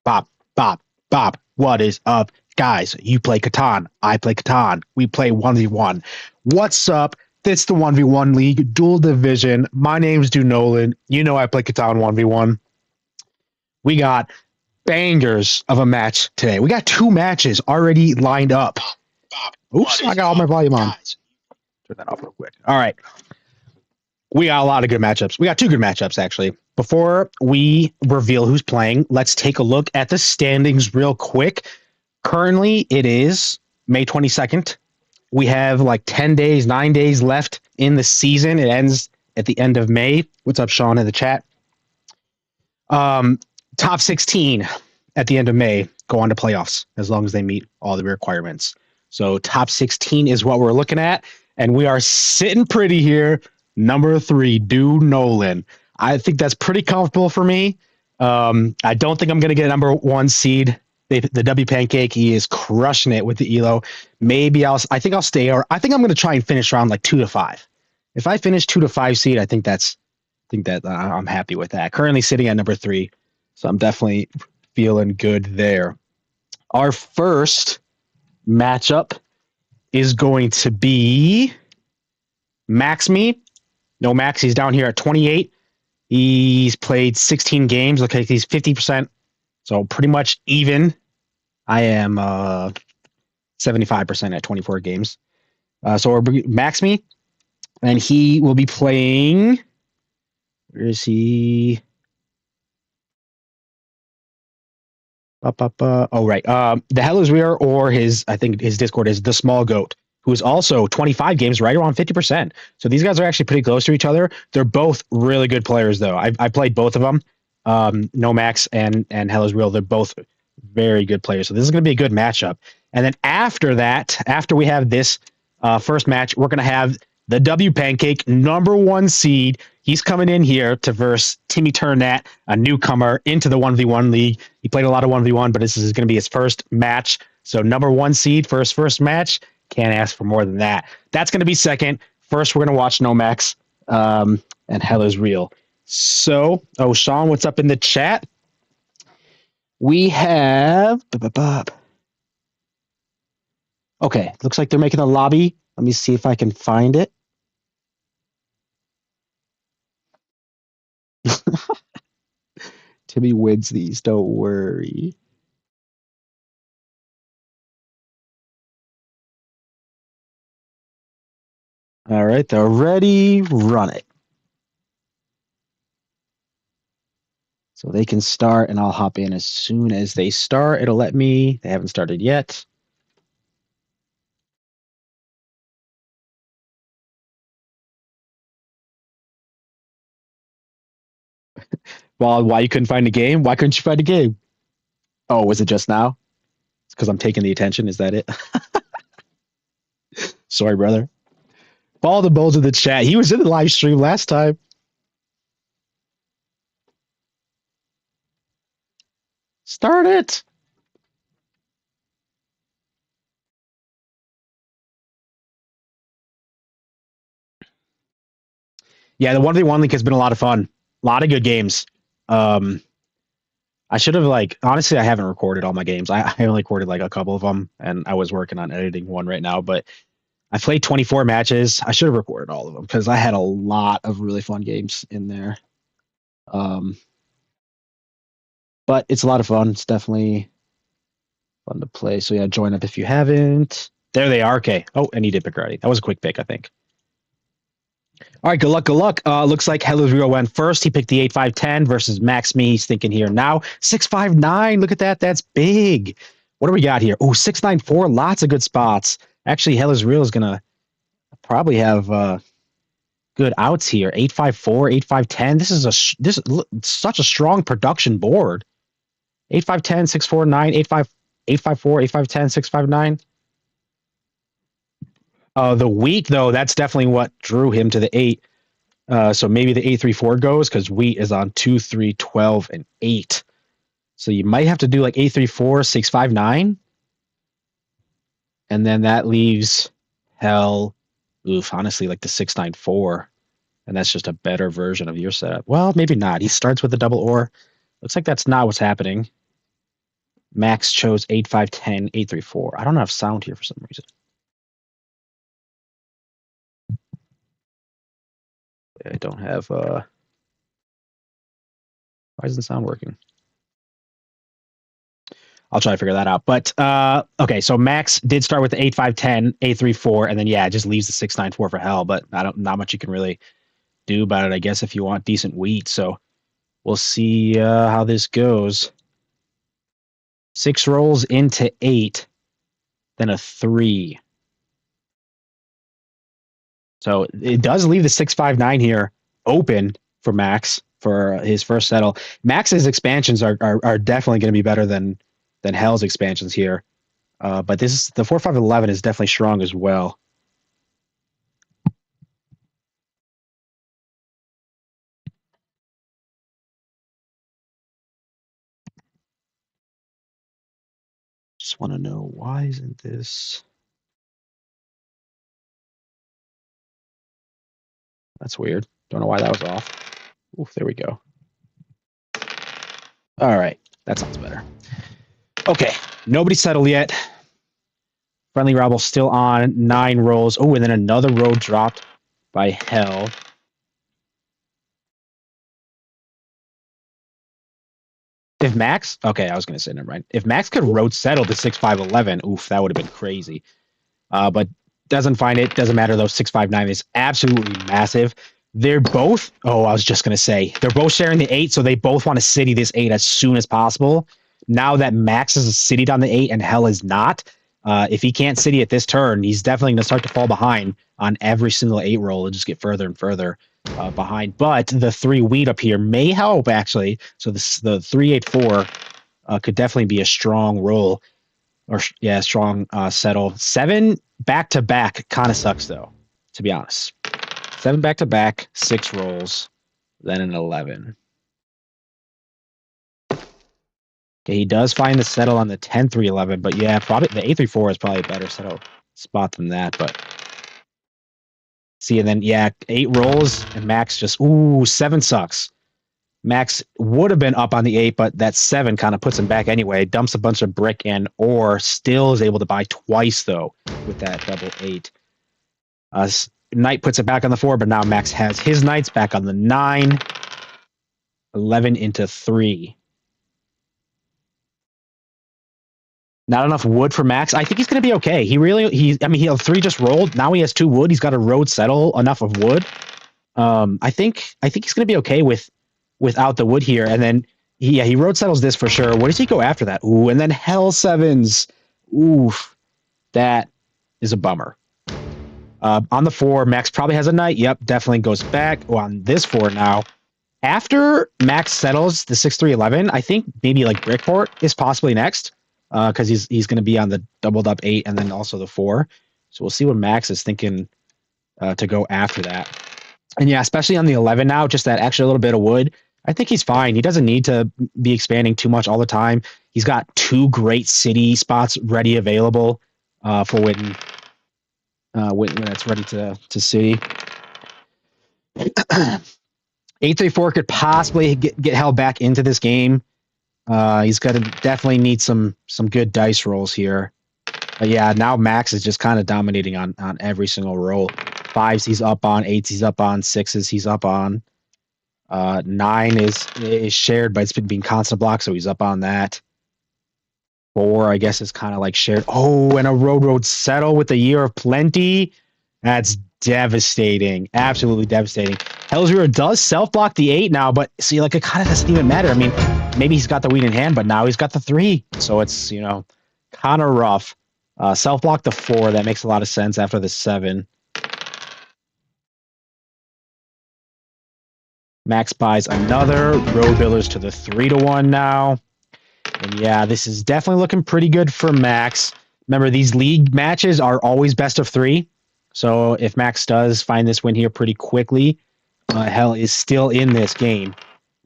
bop, bop, bop. What is up, guys? You play Catan. I play Catan. We play 1v1. What's up? This is the 1v1 League, Dual Division. My name's Nolan. You know I play Catan 1v1. We got bangers of a match today. We got two matches already lined up. Oops, I got all my volume on. Turn that off real quick. All right. We got a lot of good matchups. We got two good matchups, actually. Before we reveal who's playing, let's take a look at the standings real quick. Currently, it is May 22nd. We have like 10 days, 9 days left in the season. It ends at the end of May. What's up, Sean, in the chat? Top 16 at the end of May go on to playoffs as long as they meet all the requirements. So top 16 is what we're looking at. And we are sitting pretty here. Number 3, Nolan. I think that's pretty comfortable for me. I don't think I'm going to get a number 1 seed. The W Pancake, he is crushing it with the Elo. Maybe I think I'll stay, or I think I'm going to try and finish around like 2 to 5. If I finish 2 to 5 seed, I think that I'm happy with that. Currently sitting at number 3, so I'm definitely feeling good there. Our first matchup is going to be Max Me. No, Max, he's down here at 28. He's played 16 games. Looks like he's 50%. So pretty much even. I am 75% at 24 games. So we're Max Me. And he will be playing. Where is he? Oh, right. The Hell is Real, or I think his Discord is The Small Goat, who is also 25 games, right around 50%. So these guys are actually pretty close to each other. They're both really good players, though. I played both of them. Nomax and Hell is Real, they're both very good players. So this is going to be a good matchup. And then after that, after we have this first match, we're going to have the W Pancake, number 1 seed. He's coming in here to verse Timmy Turnat, a newcomer into the 1v1 league. He played a lot of 1v1, but this is going to be his first match. So number 1 seed, first match. Can't ask for more than that. That's going to be second. First, we're going to watch Nomax and Hell is Real. So, Sean, what's up in the chat? We have... Okay, looks like they're making a lobby. Let me see if I can find it. Timmy wins these, don't worry. All right, they're ready. Run it. So they can start, and I'll hop in as soon as they start. It'll let me. They haven't started yet. Well, why you couldn't find a game? Why couldn't you find a game? Oh, was it just now? It's because I'm taking the attention. Is that it? Sorry, brother. Follow the Bulls in the chat. He was in the live stream last time. Start it. Yeah, the 1v1 league has been a lot of fun. A lot of good games. I should have, honestly, I haven't recorded all my games. I only recorded like a couple of them, and I was working on editing one right now, but I played 24 matches. I should have recorded all of them because I had a lot of really fun games in there. But it's a lot of fun. It's definitely fun to play. So yeah, join up if you haven't. There they are. Okay. Oh, and he did pick already. That was a quick pick, I think. All right, good luck, good luck. Looks like Hell is Real went first. He picked the 8-5-10 versus Max Me. He's thinking here now. 6-5-9. Look at that. That's big. What do we got here? Oh, 6-9-4. Lots of good spots. Actually, Hell is Real is going to probably have good outs here. 8-5-4, 8-5-10. This is such a strong production board. 8-5-10, 6-4-9, 8-5, 8-5-4, 8-5-10, 6-5-9. The wheat, though, that's definitely what drew him to the 8. So maybe the 8-3-4 goes because wheat is on 2, 3, 12, and 8. So you might have to do like 8-3-4, 6-5-9. And then that leaves Hell, honestly, like the 6-9-4. And that's just a better version of your setup. Well, maybe not. He starts with the double or. Looks like that's not what's happening. Max chose 8510, 834. I don't have sound here for some reason. I don't have why isn't sound working? I'll try to figure that out. But okay, so Max did start with the 8510, 834, and then yeah, it just leaves the 694 for hell, but not much you can really do about it, I guess, if you want decent wheat. So we'll see how this goes. 6 rolls into 8, then a 3. So it does leave the 659 here open for Max for his first settle. Max's expansions are definitely going to be better than Hell's expansions here. But this is the 4-5-11 is definitely strong as well. Just want to know why isn't this? That's weird. Don't know why that was off. Oof, there we go. All right, that sounds better. Okay, nobody settled yet. Friendly Rabble still on 9 rolls. Oh, and then another roll dropped by Hell. If Max, okay, I was gonna say never mind. If Max could road settle to 6-5-11, oof, that would have been crazy. But doesn't find it. Doesn't matter though. 659 is absolutely massive. They're both. Oh, I was just gonna say they're both sharing the 8, so they both want to city this 8 as soon as possible. Now that Max is citied on the 8 and Hell is not, if he can't city at this turn, he's definitely gonna start to fall behind on every single 8 roll and just get further and further behind. But the 3 wheat up here may help actually. So the 3-8-4 could definitely be a strong roll. Or yeah, strong settle. 7 back to back kind of sucks though, to be honest. 7 back to back, 6 rolls, then an 11. Okay, he does find the settle on the 10-3-11, but yeah, probably the 8-3-4 is probably a better settle spot than that. But see, and then yeah, 8 rolls and Max just 7 sucks. Max would have been up on the 8, but that 7 kind of puts him back anyway. Dumps a bunch of brick in, or still is able to buy twice, though, with that double 8. Knight puts it back on the 4, but now Max has his knights back on the 9. 11 into 3. Not enough wood for Max. I think he's going to be okay. I mean, he 3 just rolled. Now he has 2 wood. He's got a road settle, enough of wood. I think he's going to be okay without the wood here. And then he road settles this for sure. What does he go after that? Ooh, and then Hell 7s. Oof, that is a bummer. On the 4, Max probably has a knight. Yep, definitely goes back. Oh, on this 4 now. After Max settles the 6-3-11, I think maybe like Brickport is possibly next because he's going to be on the doubled up 8 and then also the 4. So we'll see what Max is thinking to go after that. And yeah, especially on the 11 now, just that extra little bit of wood. I think he's fine. He doesn't need to be expanding too much all the time. He's got 2 great city spots ready available for when it's ready to city. 8-3-4 could possibly get held back into this game. He's got to definitely need some good dice rolls here. But yeah, now Max is just kind of dominating on every single roll. 5s he's up on, 8s he's up on, 6s he's up on. 9 is shared, but it's been being constant block, so he's up on that. 4, I guess, is kind of like shared. Oh, and a road settle with a year of plenty. That's devastating. Absolutely devastating. Hell's Rear does self-block the 8 now, but see, like, it kind of doesn't even matter. I mean, maybe he's got the wheat in hand, but now he's got the 3. So it's, kind of rough. Self-block the 4. That makes a lot of sense after the 7. Max buys another. Road Builders to the 3-1 now. And yeah, this is definitely looking pretty good for Max. Remember, these league matches are always best of 3. So if Max does find this win here pretty quickly, Hell is still in this game.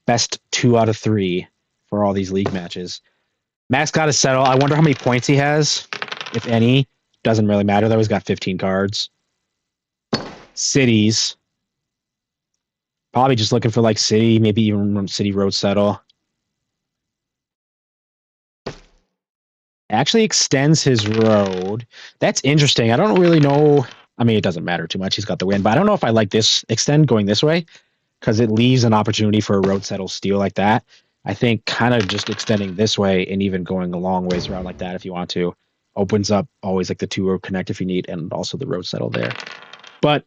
Best 2 out of 3 for all these league matches. Max got to settle. I wonder how many points he has, if any. Doesn't really matter, though. He's got 15 cards. Cities. Probably just looking for, like, city, maybe even city road settle. Actually extends his road. That's interesting. I don't really know. I mean, it doesn't matter too much. He's got the win, but I don't know if I like this extend going this way because it leaves an opportunity for a road settle steal like that. I think kind of just extending this way and even going a long ways around like that if you want to opens up always like the two road connect if you need and also the road settle there. But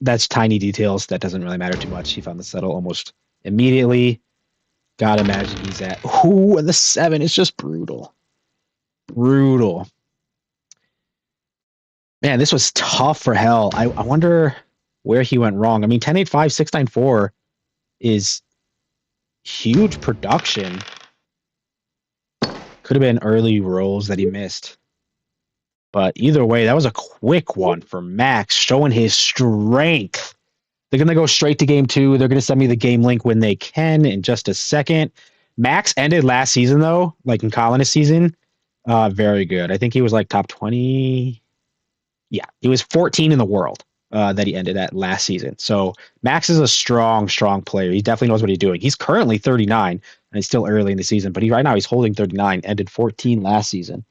that's tiny details. That doesn't really matter too much. He found the settle almost immediately. Gotta imagine he's at. Ooh, and the 7 is just brutal. Brutal. Man, this was tough for hell. I wonder where he went wrong. I mean, 10-8-5, 6-9-4 is huge production. Could have been early rolls that he missed. But either way, that was a quick one for Max, showing his strength. They're going to go straight to game 2. They're going to send me the game link when they can in just a second. Max ended last season, though, like in Colonist season. Very good. I think he was like top 20. Yeah, he was 14 in the world that he ended at last season. So Max is a strong, strong player. He definitely knows what he's doing. He's currently 39, and it's still early in the season, but right now he's holding 39, ended 14 last season.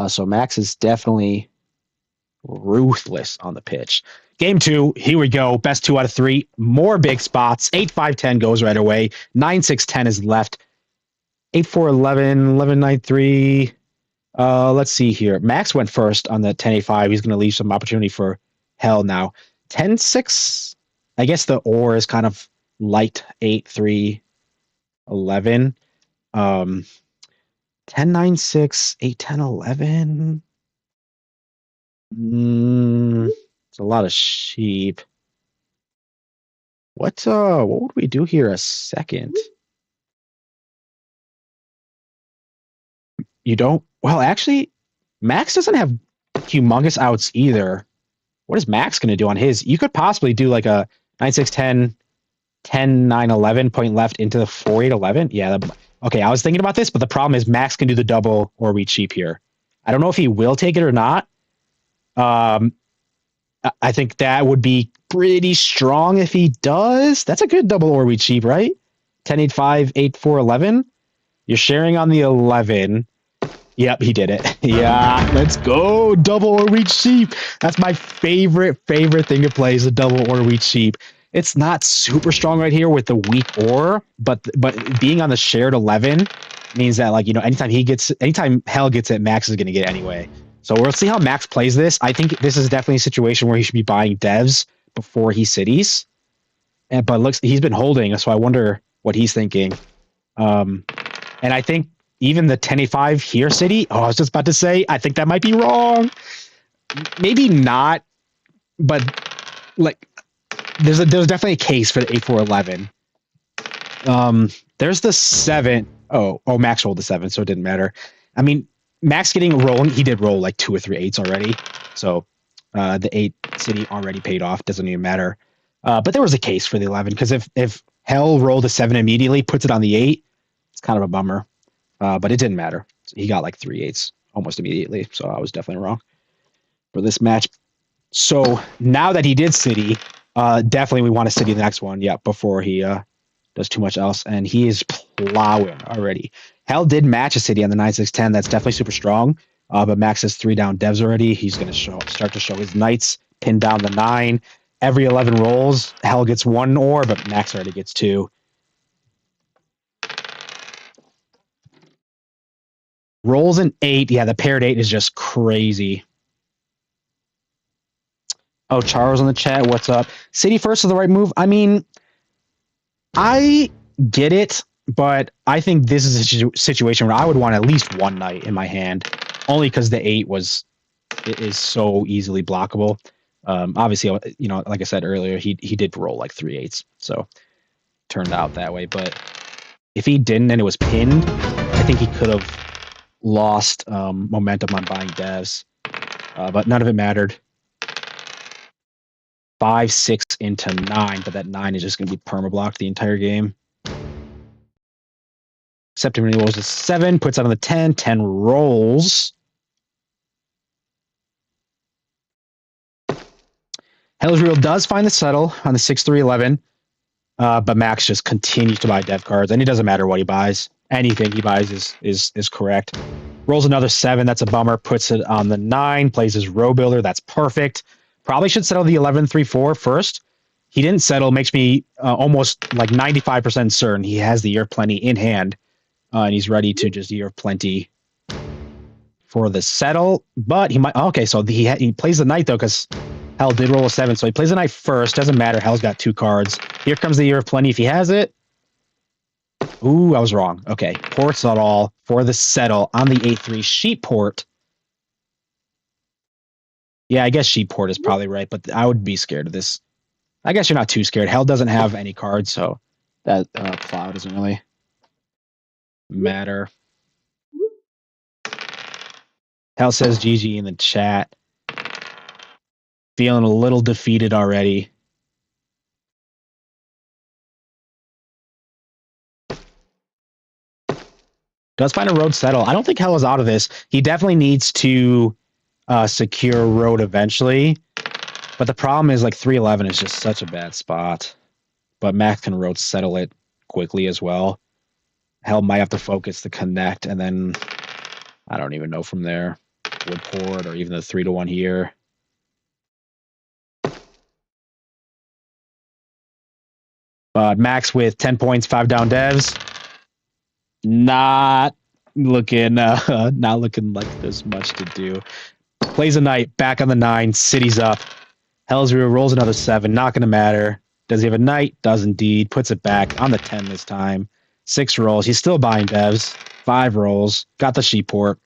So Max is definitely ruthless on the pitch. Game 2, here we go. Best 2 out of 3. More big spots. 8-5-10 goes right away. 9-6-10 is left. 8-4-11, 11-9-3. Let's see here. Max went first on the 10-8-5. He's going to leave some opportunity for hell now. 10-6. I guess the or is kind of light. 8-3-11. 10-9-6, 8-10-11. It's a lot of sheep. What would we do here a second? You don't? Well, actually, Max doesn't have humongous outs either. What is Max going to do on his? You could possibly do like a 9-6-10, 10-9-11 point left into the 4-8-11. Yeah. Okay, I was thinking about this, but the problem is Max can do the double or we cheap here. I don't know if he will take it or not. I think that would be pretty strong if he does. That's a good double or we cheap, right? 10-8-5, 8-4-11. You're sharing on the 11. Yep, he did it. Yeah, let's go. Double or reach sheep. That's my favorite thing to play is a double or reach sheep. It's not super strong right here with the weak or, but being on the shared 11 means that, like, you know, anytime Hell gets it, Max is going to get it anyway. So we'll see how Max plays this. I think this is definitely a situation where he should be buying devs before he cities. But looks, he's been holding, so I wonder what he's thinking. And I think even the 10-8-5 here city, I was just about to say, I think that might be wrong. Maybe not, but like there's definitely a case for the 8-4-11. There's the 7. Oh, Max rolled the 7, so it didn't matter. I mean, Max getting rolling, he did roll like 2 or 3 8s already. So the 8 city already paid off, doesn't even matter. But there was a case for the 11, because if Hell rolled a 7 immediately, puts it on the 8, it's kind of a bummer. But it didn't matter. He got like 3 8s almost immediately. So I was definitely wrong for this match. So now that he did city, definitely we want to city the next one. Yeah, before he does too much else. And he is plowing already. Hell did match a city on the 9-6-10. That's definitely super strong. But Max has 3 down devs already. He's going to start to show his knights, pin down the 9. Every 11 rolls, Hell gets 1 ore, but Max already gets 2. Rolls an 8. Yeah, the paired 8 is just crazy. Oh, Charles in the chat. What's up? City first is the right move. I mean, I get it, but I think this is a situation where I would want at least 1 knight in my hand, only because the 8 is so easily blockable. Obviously, you know, like I said earlier, he did roll like 3 8s, so turned out that way. But if he didn't and it was pinned, I think he could have lost momentum on buying devs, but none of it mattered. 5, 6 into 9, but that 9 is just going to be permablocked the entire game. Except when he rolls a 7, puts it on the 10, 10 rolls. Hell's Real does find the settle on the 6-3-11, but Max just continues to buy dev cards, and it doesn't matter what he buys. Anything he buys is correct. Rolls another 7. That's a bummer. Puts it on the 9. Plays his row builder. That's perfect. Probably should settle the 11-3-4 first. He didn't settle. Makes me almost like 95% certain he has the Year of Plenty in hand. And he's ready to just Year of Plenty for the settle. But he might... Okay, so he plays the knight, though, because Hell did roll a 7. So he plays the knight first. Doesn't matter. Hell's got 2 cards. Here comes the Year of Plenty if he has it. Ooh, I was wrong. Okay, ports at all for the settle on the 8-3 sheep port. Yeah, I guess sheep port is probably right, but I would be scared of this. I guess you're not too scared. Hell doesn't have any cards, so that plow doesn't really matter. Hell says GG in the chat. Feeling a little defeated already. Does find a road settle. I don't think Hell is out of this. He definitely needs to secure road eventually. But the problem is like 311 is just such a bad spot. But Max can road settle it quickly as well. Hell might have to focus the connect, and then I don't even know from there. Wood port or even the 3-1 here. But Max with 10 points, 5 down devs. Not looking like there's much to do. Plays a knight, back on the 9, cities up. Hell's Real rolls another 7, not going to matter. Does he have a knight? Does indeed. Puts it back on the 10 this time. 6 rolls. He's still buying devs. 5 rolls. Got the sheep port.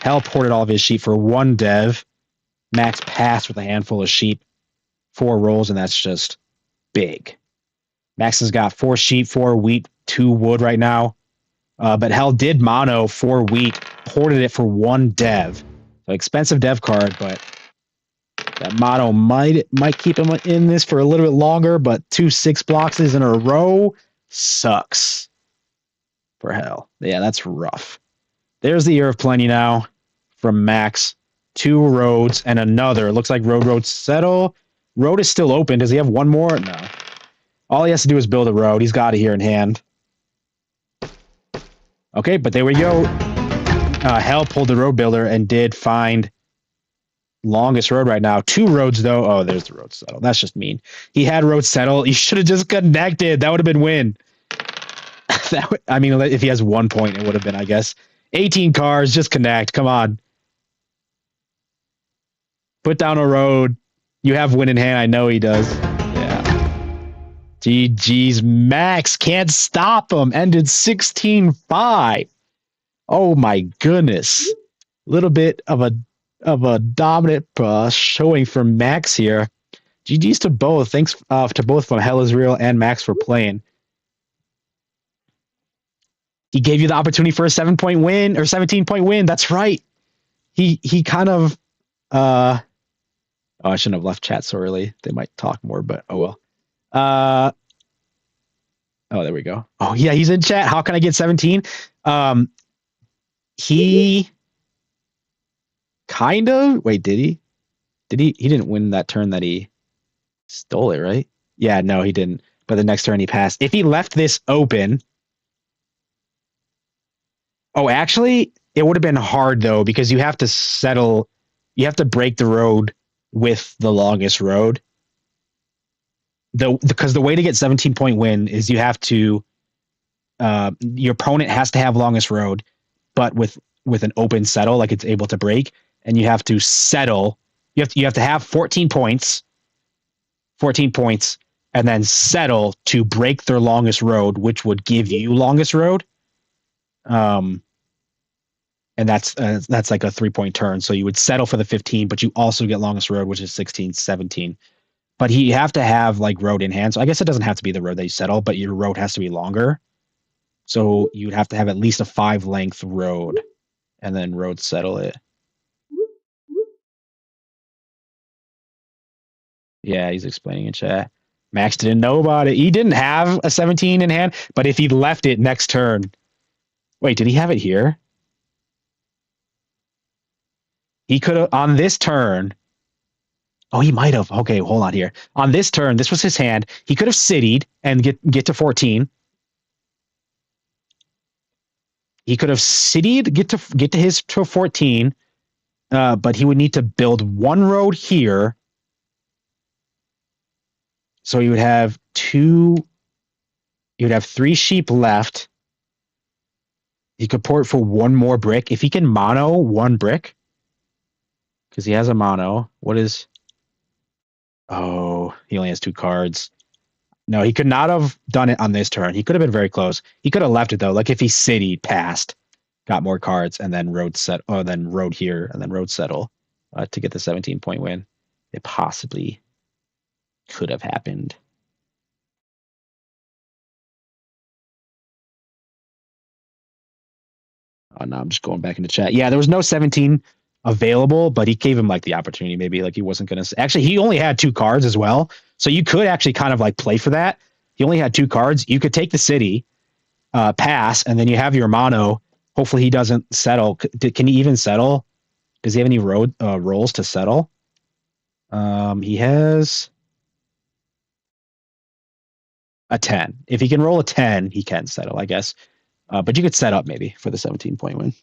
Hell ported all of his sheep for 1 dev. Max passed with a handful of sheep. 4 rolls, and that's just big. Max has got 4 sheep, 4 wheat, 2 wood right now. But Hell did mono 4 wheat, ported it for 1 dev. So expensive dev card, but that mono might keep him in this for a little bit longer, but 2 6 blocks in a row sucks for Hell. Yeah, that's rough. There's the Year of Plenty now from Max. 2 roads and another. Looks like road settle. Road is still open. Does he have 1 more? No. All he has to do is build a road. He's got it here in hand. Okay, but there we go. Hell pulled the road builder and did find longest road right now. 2 roads, though. Oh, there's the road settle. That's just mean. He had road settle. He should have just connected. That would have been win. I mean, if he has 1 point, it would have been, I guess. 18 cars, just connect. Come on. Put down a road. You have win in hand. I know he does. GG's Max can't stop him. Ended 16-5. Oh my goodness. A little bit of a dominant showing from Max here. GG's to both. Thanks to both from Hell is Real and Max for playing. He gave you the opportunity for a 7-point win or 17-point win. That's right. He kind of I shouldn't have left chat so early. They might talk more, but oh well. Oh, there we go. Oh yeah, he's in chat. How can I get 17? He kind of wait, did he? He didn't win that turn that he stole it, right? Yeah, no, he didn't. But the next turn he passed. If he left this open. Oh, actually, it would have been hard though, because you have to settle, you have to break the road with the longest road. Because the way to get 17-point win is you have to your opponent has to have longest road, but with an open settle, like it's able to break, and you have to settle. You have to have 14 points, and then settle to break their longest road, which would give you longest road. And that's like a 3-point turn. So you would settle for the 15, but you also get longest road, which is 16, 17. But you have to have like road in hand. So I guess it doesn't have to be the road that you settle, but your road has to be longer. So you'd have to have at least a 5-length road and then road settle it. Yeah, he's explaining in chat. Max didn't know about it. He didn't have a 17 in hand, but if he left it next turn. Wait, did he have it here? He could have on this turn. Oh, he might have. Okay, hold on here. On this turn, this was his hand. He could have citied and get to 14. He could have citied get to his to 14, but he would need to build one road here. So he would have two. He would have three sheep left. He could port for one more brick if he can mono one brick because he has a mono. What is? Oh, he only has two cards. No, he could not have done it on this turn. He could have been very close. He could have left it though. Like if he city passed, got more cards, and then road set, or then road here, and then road settle to get the 17-point win. It possibly could have happened. Oh no, I'm just going back into chat. Yeah, there was no 17 available, but he gave him like the opportunity. Maybe like he wasn't gonna. Actually, he only had two cards as well, so you could actually kind of like play for that. He only had two cards. You could take the city, pass, and then you have your mono. Hopefully, he doesn't settle. Can he even settle? Does he have any road rolls to settle? He has a 10. If he can roll a 10, he can settle, I guess. But you could set up maybe for the 17-point win.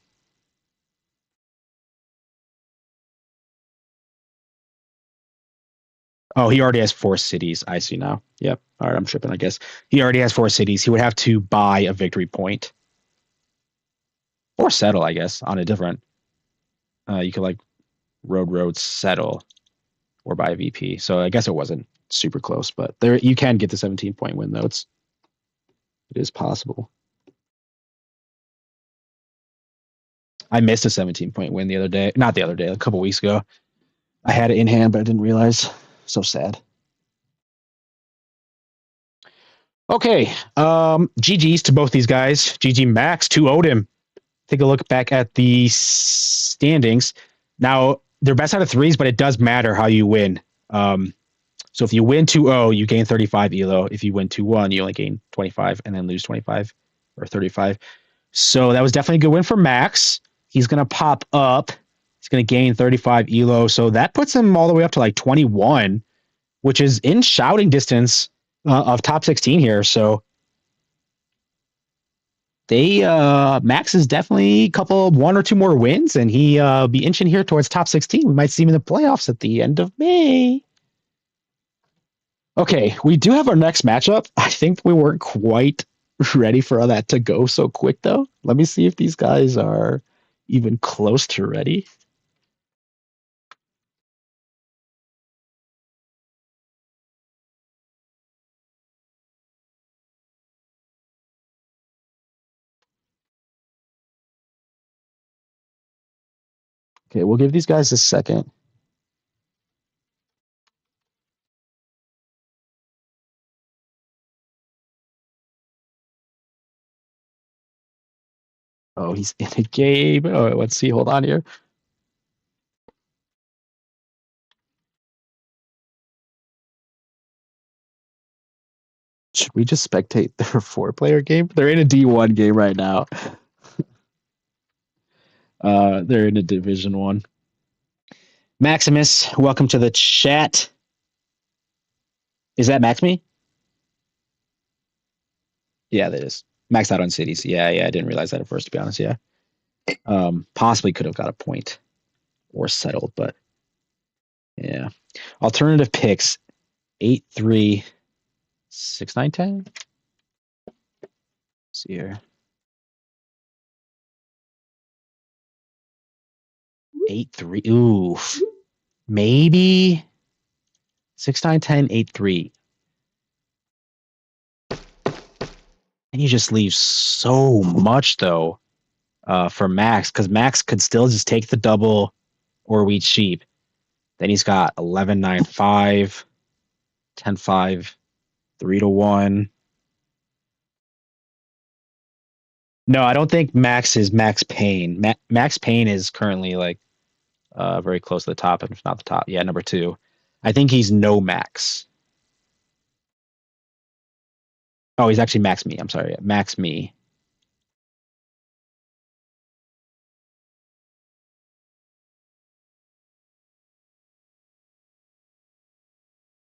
Oh, he already has four cities. I see now. Yep. All right, I'm tripping, I guess. He already has four cities. He would have to buy a victory point or settle, I guess, on a different. You could like road settle or buy a VP. So I guess it wasn't super close, but there you can get the 17-point win though. It is possible. I missed a 17-point win the other day. Not the other day, a couple weeks ago. I had it in hand, but I didn't realize. So sad. Okay. GG's to both these guys. GG Max 2-0'd him. Take a look back at the standings. Now, they're best out of threes, but it does matter how you win. So if you win 2-0, you gain 35 ELO. If you win 2-1, you only gain 25 and then lose 25 or 35. So that was definitely a good win for Max. He's going to pop up. He's going to gain 35 ELO. So that puts him all the way up to like 21, which is in shouting distance of top 16 here. So they Max is definitely a couple, one or two more wins, and he be inching here towards top 16. We might see him in the playoffs at the end of May. Okay, we do have our next matchup. I think we weren't quite ready for that to go so quick, though. Let me see if these guys are even close to ready. Okay, we'll give these guys a second. Oh, he's in a game. Oh, let's see. Hold on here. Should we just spectate their four-player game? They're in a D1 game right now. They're in a Division 1. Maximus, welcome to the chat. Is that Max me? Yeah, that is. Maxed out on cities. Yeah, I didn't realize that at first, to be honest. Yeah. Possibly could have got a point or settled, but yeah. Alternative picks 8, 3, 6, 9, 10. See here. 8, 3. Ooh. Maybe 6, 9, 10, 8, 3. And you just leave so much though for Max, because Max could still just take the double or weed sheep. Then he's got 11, 9, 5, 10, 5, 3 to 1. No, I don't think Max is Max Payne. Max Payne is currently like very close to the top, if not the top. Yeah, number 2. I think he's no Max. Oh, he's actually Max Me. I'm sorry, Max Me.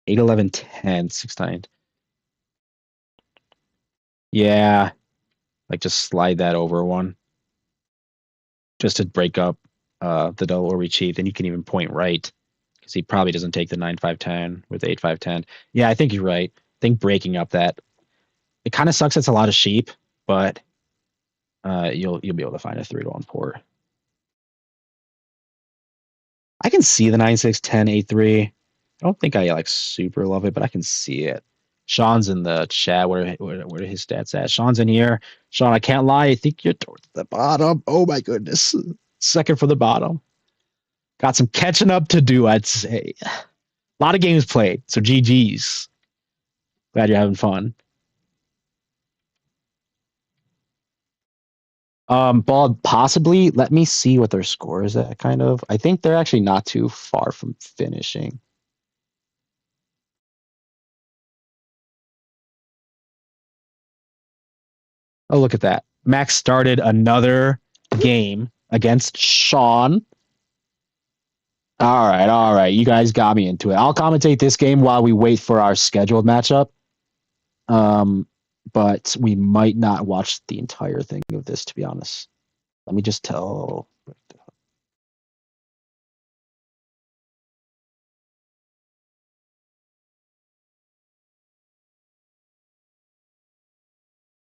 8, 11, 10, 6, 9. Yeah, like just slide that over one. just to break up the double reach, then you can even point right because he probably doesn't take the 9-5-10 with 8-5-10. Yeah, I think you're right. I think breaking up that it kind of sucks. It's a lot of sheep, but you'll be able to find a 3-1 port. I can see the 9-6-10-8-3. I don't think I like super love it, but I can see it. Sean's in the chat. Where are his stats at? Sean's in here. Sean, I can't lie. I think you're towards the bottom. Oh my goodness. Second for the bottom. Got some catching up to do, I'd say. A lot of games played, so GG's. Glad you're having fun. Bald, possibly. Let me see what their score is at, kind of. I think they're actually not too far from finishing. Oh, look at that. Max started another game against Sean. All right. You guys got me into it. I'll commentate this game while we wait for our scheduled matchup. But we might not watch the entire thing of this, to be honest. Let me just tell.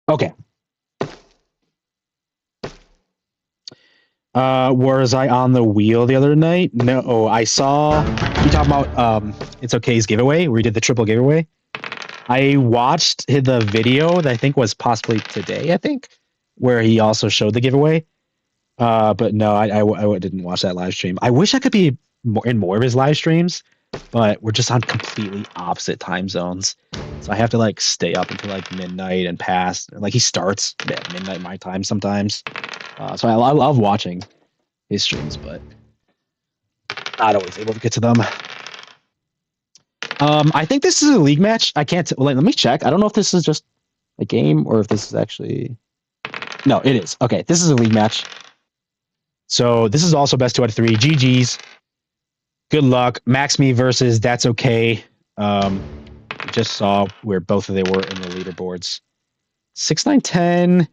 Okay. Was I on the wheel the other night? No, I saw you talking about It's OK's giveaway where he did the triple giveaway. I watched the video that I think was possibly today, I think, where he also showed the giveaway. But no, I didn't watch that live stream. I wish I could be in more of his live streams, but we're just on completely opposite time zones. So I have to like stay up until like midnight and past. Like he starts at midnight my time sometimes. So I love watching his streams, but not always able to get to them. I think this is a league match. I can't. Let me check. I don't know if this is just a game or if this is actually. No, it is. Okay, this is a league match. So this is also best 2 out of 3. GG's. Good luck. Max Me versus That's Okay. Just saw where both of they were in the leaderboards. 6-9-10,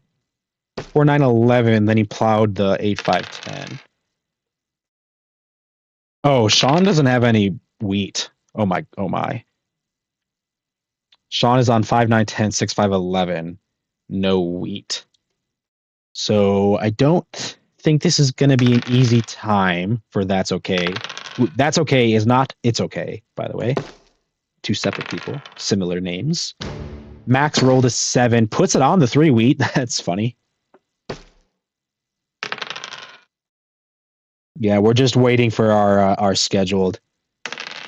4-9-11. Then he plowed the 8-5-10. Oh, Sean doesn't have any wheat. Oh my. Sean is on 5-9-10, 6-5-11. No wheat. So I don't think this is going to be an easy time for That's Okay. That's Okay is not It's Okay, by the way. 2 separate people, similar names. Max rolled a 7, puts it on the 3 wheat. That's funny. Yeah, we're just waiting for our scheduled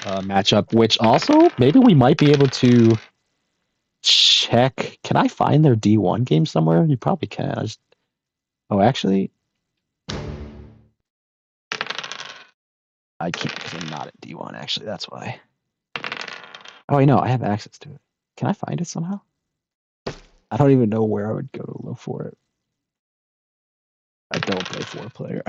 matchup, which also maybe we might be able to check. Can I find their D1 game somewhere? You probably can. Oh, actually, I can't because I'm not at D1. Actually, that's why. Oh, I know. I have access to it. Can I find it somehow? I don't even know where I would go to look for it. I don't play 4-player.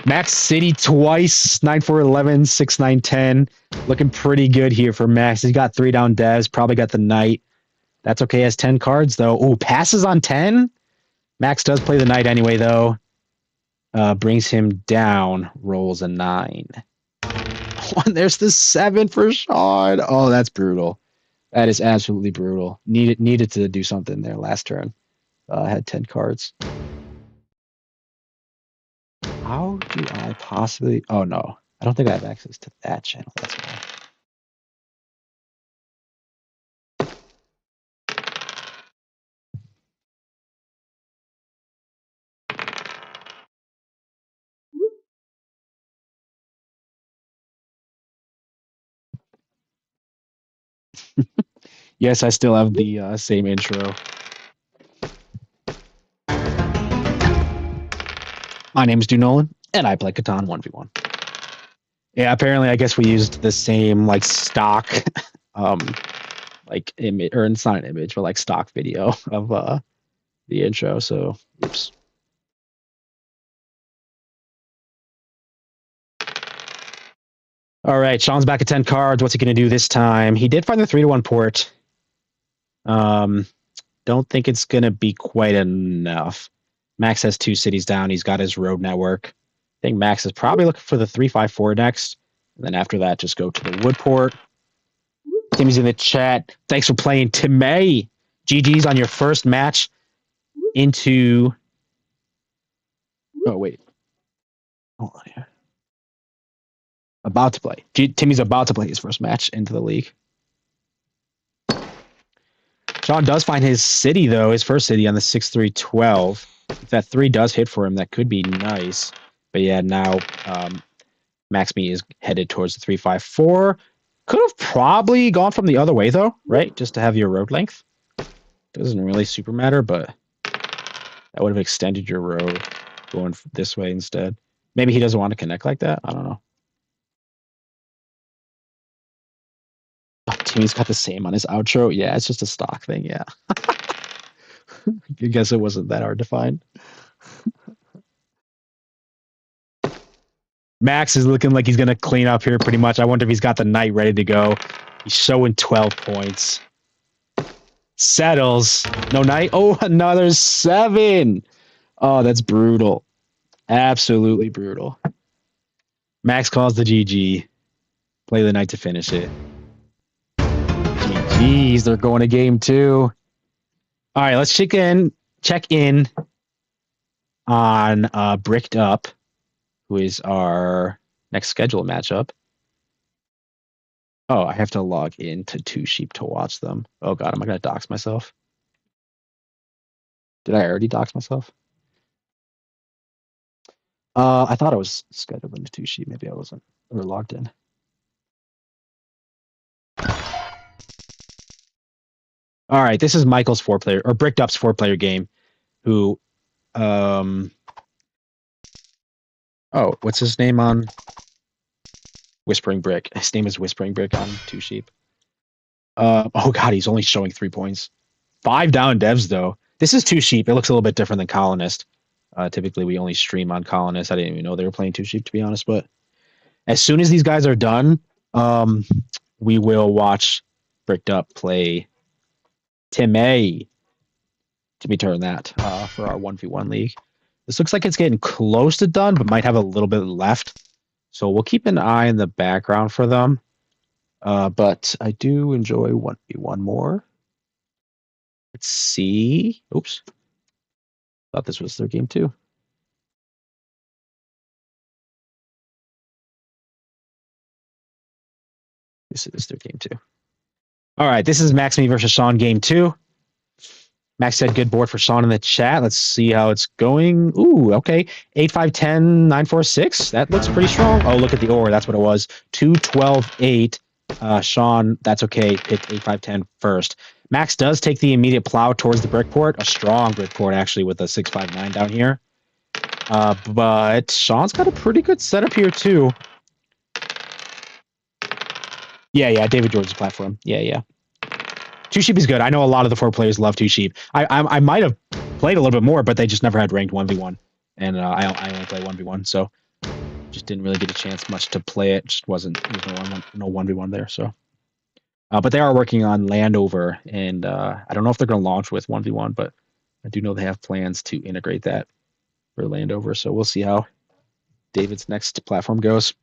Max City twice, 9-4-11, 6-9-10. Looking pretty good here for Max. He's got 3 down devs, probably got the knight. That's okay, has 10 cards, though. Oh, passes on 10? Max does play the knight anyway, though. Brings him down, rolls a 9. And there's the 7 for Sean. Oh, that's brutal. That is absolutely brutal. Needed to do something there last turn. Had 10 cards. How do I possibly... Oh, no. I don't think I have access to that channel. That's why. Yes, I still have the same intro. My name is Stu Nolan, and I play Catan 1v1. Yeah, apparently, I guess we used the same like stock, like image, or it's not an image, but like stock video of the intro. So, oops. All right, Sean's back at 10 cards. What's he gonna do this time? He did find the 3-1 port. don't think it's going to be quite enough. Max has 2 cities down. He's got his road network. I think Max is probably looking for the 3-5-4 next. And then after that, just go to the Woodport. Timmy's in the chat. Thanks for playing, Timmy. GG's on your first match into... Oh, wait. Hold on here. About to play. Timmy's about to play his first match into the league. Sean does find his city, though, his first city on the 6-3-12. If that 3 does hit for him, that could be nice. But yeah, now Max Me is headed towards the 3-5-4. Could have probably gone from the other way, though, right? Just to have your road length. Doesn't really super matter, but that would have extended your road going this way instead. Maybe he doesn't want to connect like that. I don't know. Oh, Timmy's got the same on his outro. Yeah, it's just a stock thing. Yeah. I guess it wasn't that hard to find. Max is looking like he's going to clean up here pretty much. I wonder if he's got the knight ready to go. He's showing 12 points. Settles. No knight. Oh, another 7. Oh, that's brutal. Absolutely brutal. Max calls the GG. Play the knight to finish it. GG's. They're going to game 2. All right, let's check in on Bricked Up, who is our next scheduled matchup. Oh, I have to log into 2Sheep to watch them. Oh god, am I gonna dox myself? Did I already dox myself? I thought I was scheduled into 2Sheep. Maybe I wasn't or logged in. All right, this is Michael's 4-player or Bricked Up's 4-player game. Who, oh, what's his name on Whispering Brick? His name is Whispering Brick on 2Sheep. Oh god, he's only showing 3 points. 5 down devs though. This is 2Sheep. It looks a little bit different than Colonist. Typically, we only stream on Colonist. I didn't even know they were playing 2Sheep, to be honest. But as soon as these guys are done, we will watch Bricked Up play Timmy to be turned that for our 1v1 league. This looks like it's getting close to done, but might have a little bit left. So we'll keep an eye in the background for them. But I do enjoy 1v1 more. Let's see. Oops. Thought this was their game 2. This is their game 2. All right, this is Max Me versus Sean game 2. Max said good board for Sean in the chat. Let's see how it's going. Ooh, okay. 8-5-10, 9-4-6. That looks pretty strong. Oh, look at the ore. That's what it was. 2-12-8. Sean, that's okay. Picked 8-5-10 first. Max does take the immediate plow towards the brickport. A strong brickport, actually, with a 6-5-9 down here. But Sean's got a pretty good setup here, too. Yeah, David George's platform. Yeah. 2Sheep is good. I know a lot of the 4 players love 2Sheep. I might have played a little bit more, but they just never had ranked 1v1. And I only play 1v1, so just didn't really get a chance much to play it. Just wasn't, there's no 1v1 there, so. But they are working on Landover, and I don't know if they're going to launch with 1v1, but I do know they have plans to integrate that for Landover, so we'll see how David's next platform goes.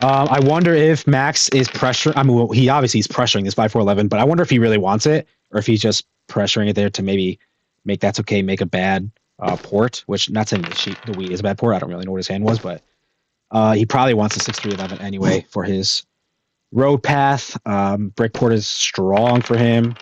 I wonder if Max is pressuring. I mean, well, he obviously is pressuring this 5-4-11, but I wonder if he really wants it, or if he's just pressuring it there to maybe make That's Okay make a bad port. Which, not saying the wheat is a bad port. I don't really know what his hand was, but he probably wants a 6-3-11 anyway for his road path. Brick port is strong for him.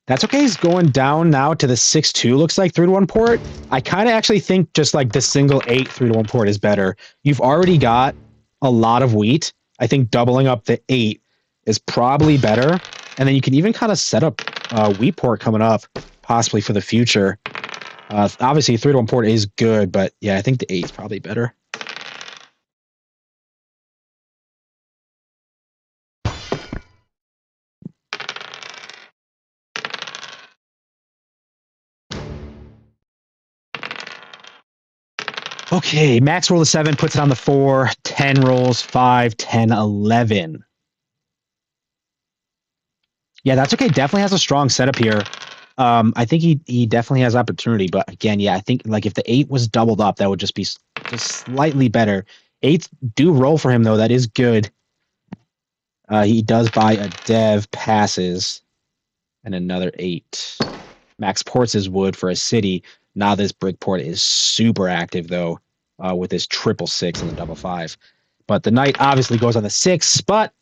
That's Okay. He's going down now to the 6-2. Looks like 3-1 port. I kind of actually think just like the single 8 3-1 port is better. You've already got a lot of wheat. I think doubling up the 8 is probably better. And then you can even kind of set up wheat port coming up, possibly for the future. Obviously, 3-1 port is good, but yeah, I think the 8 is probably better. Okay, Max roll a 7, puts it on the 4, 10 rolls, 5, 10, 11. Yeah, that's okay. Definitely has a strong setup here. I think he definitely has opportunity, but again, yeah, I think like if the 8 was doubled up, that would just be just slightly better. 8s do roll for him though. That is good. He does buy a dev, passes, and another 8. Max ports his wood for a city. Now this brick port is super active though, with his 666 and the double 5. But the knight obviously goes on the 6, but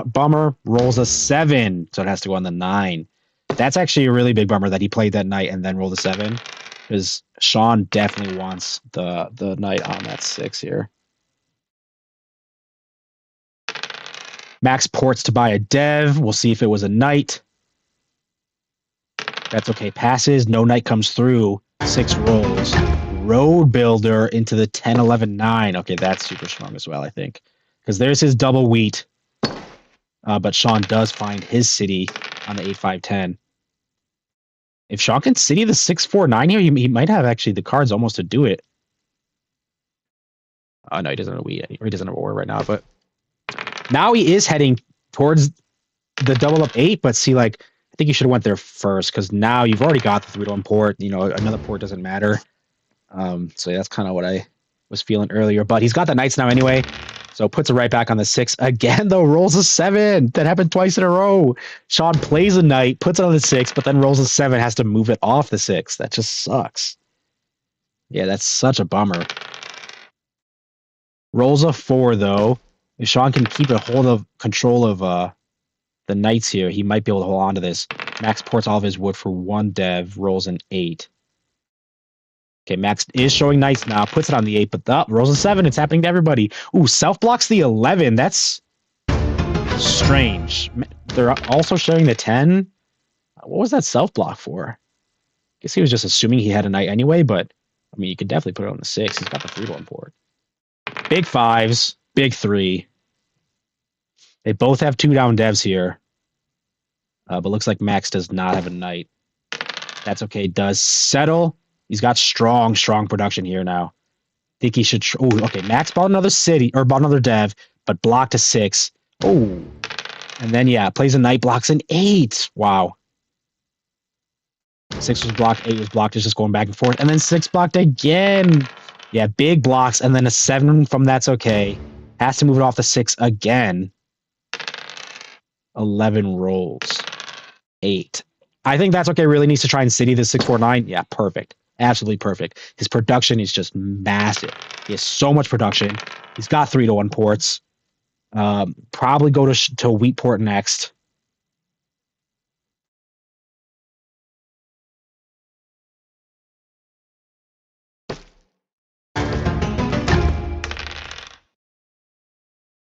bummer rolls a 7, so it has to go on the 9. That's actually a really big bummer that he played that knight and then rolled a 7, because Sean definitely wants the knight on that 6 here. Max ports to buy a dev. We'll see if it was a knight. That's okay. Passes. No knight comes through. 6 rolls. Road builder into the 10, 11, 9. Okay, that's super strong as well, I think. Because there's his double wheat. But Sean does find his city on the 8, 5, 10. If Sean can city the 6, 4, 9 here, he might have actually the cards almost to do it. Oh, no, he doesn't have a wheat. He doesn't have a war right now. But now he is heading towards the double up 8. But see, like, I think you should have went there first, because now you've already got the 3-1 port. You know, another port doesn't matter. So yeah, that's kind of what I was feeling earlier. But he's got the knights now anyway, so puts it right back on the 6 again. Though rolls a 7. That happened twice in a row. Sean plays a knight, puts it on the 6, but then rolls a 7. Has to move it off the 6. That just sucks. Yeah, that's such a bummer. Rolls a 4 though. If Sean can keep a hold of control of the knights here, he might be able to hold on to this. Max ports all of his wood for 1 dev. Rolls an 8. Okay, Max is showing knights now. Puts it on the 8, but rolls a 7. It's happening to everybody. Ooh, self-blocks the 11. That's strange. They're also showing the 10. What was that self-block for? I guess he was just assuming he had a knight anyway, but, I mean, you could definitely put it on the 6. He's got the 3-1 port. Big 5s. Big 3. They both have 2 down devs here. But looks like Max does not have a knight. That's okay. Does settle. He's got strong production here now. Think he should. Oh, okay. Max bought another city or bought another dev, but blocked a 6. Oh, and then yeah, plays a knight, blocks an 8. Wow. 6 was blocked, 8 was blocked. It's just going back and forth, and then 6 blocked again. Yeah, big blocks, and then a 7 from that's okay. Has to move it off the 6 again. 11 rolls. 8. I think that's okay. Really needs to try and city the 649. Yeah, perfect. Absolutely perfect. His production is just massive. He has so much production. He's got 3-1 ports. Probably go to wheat port next.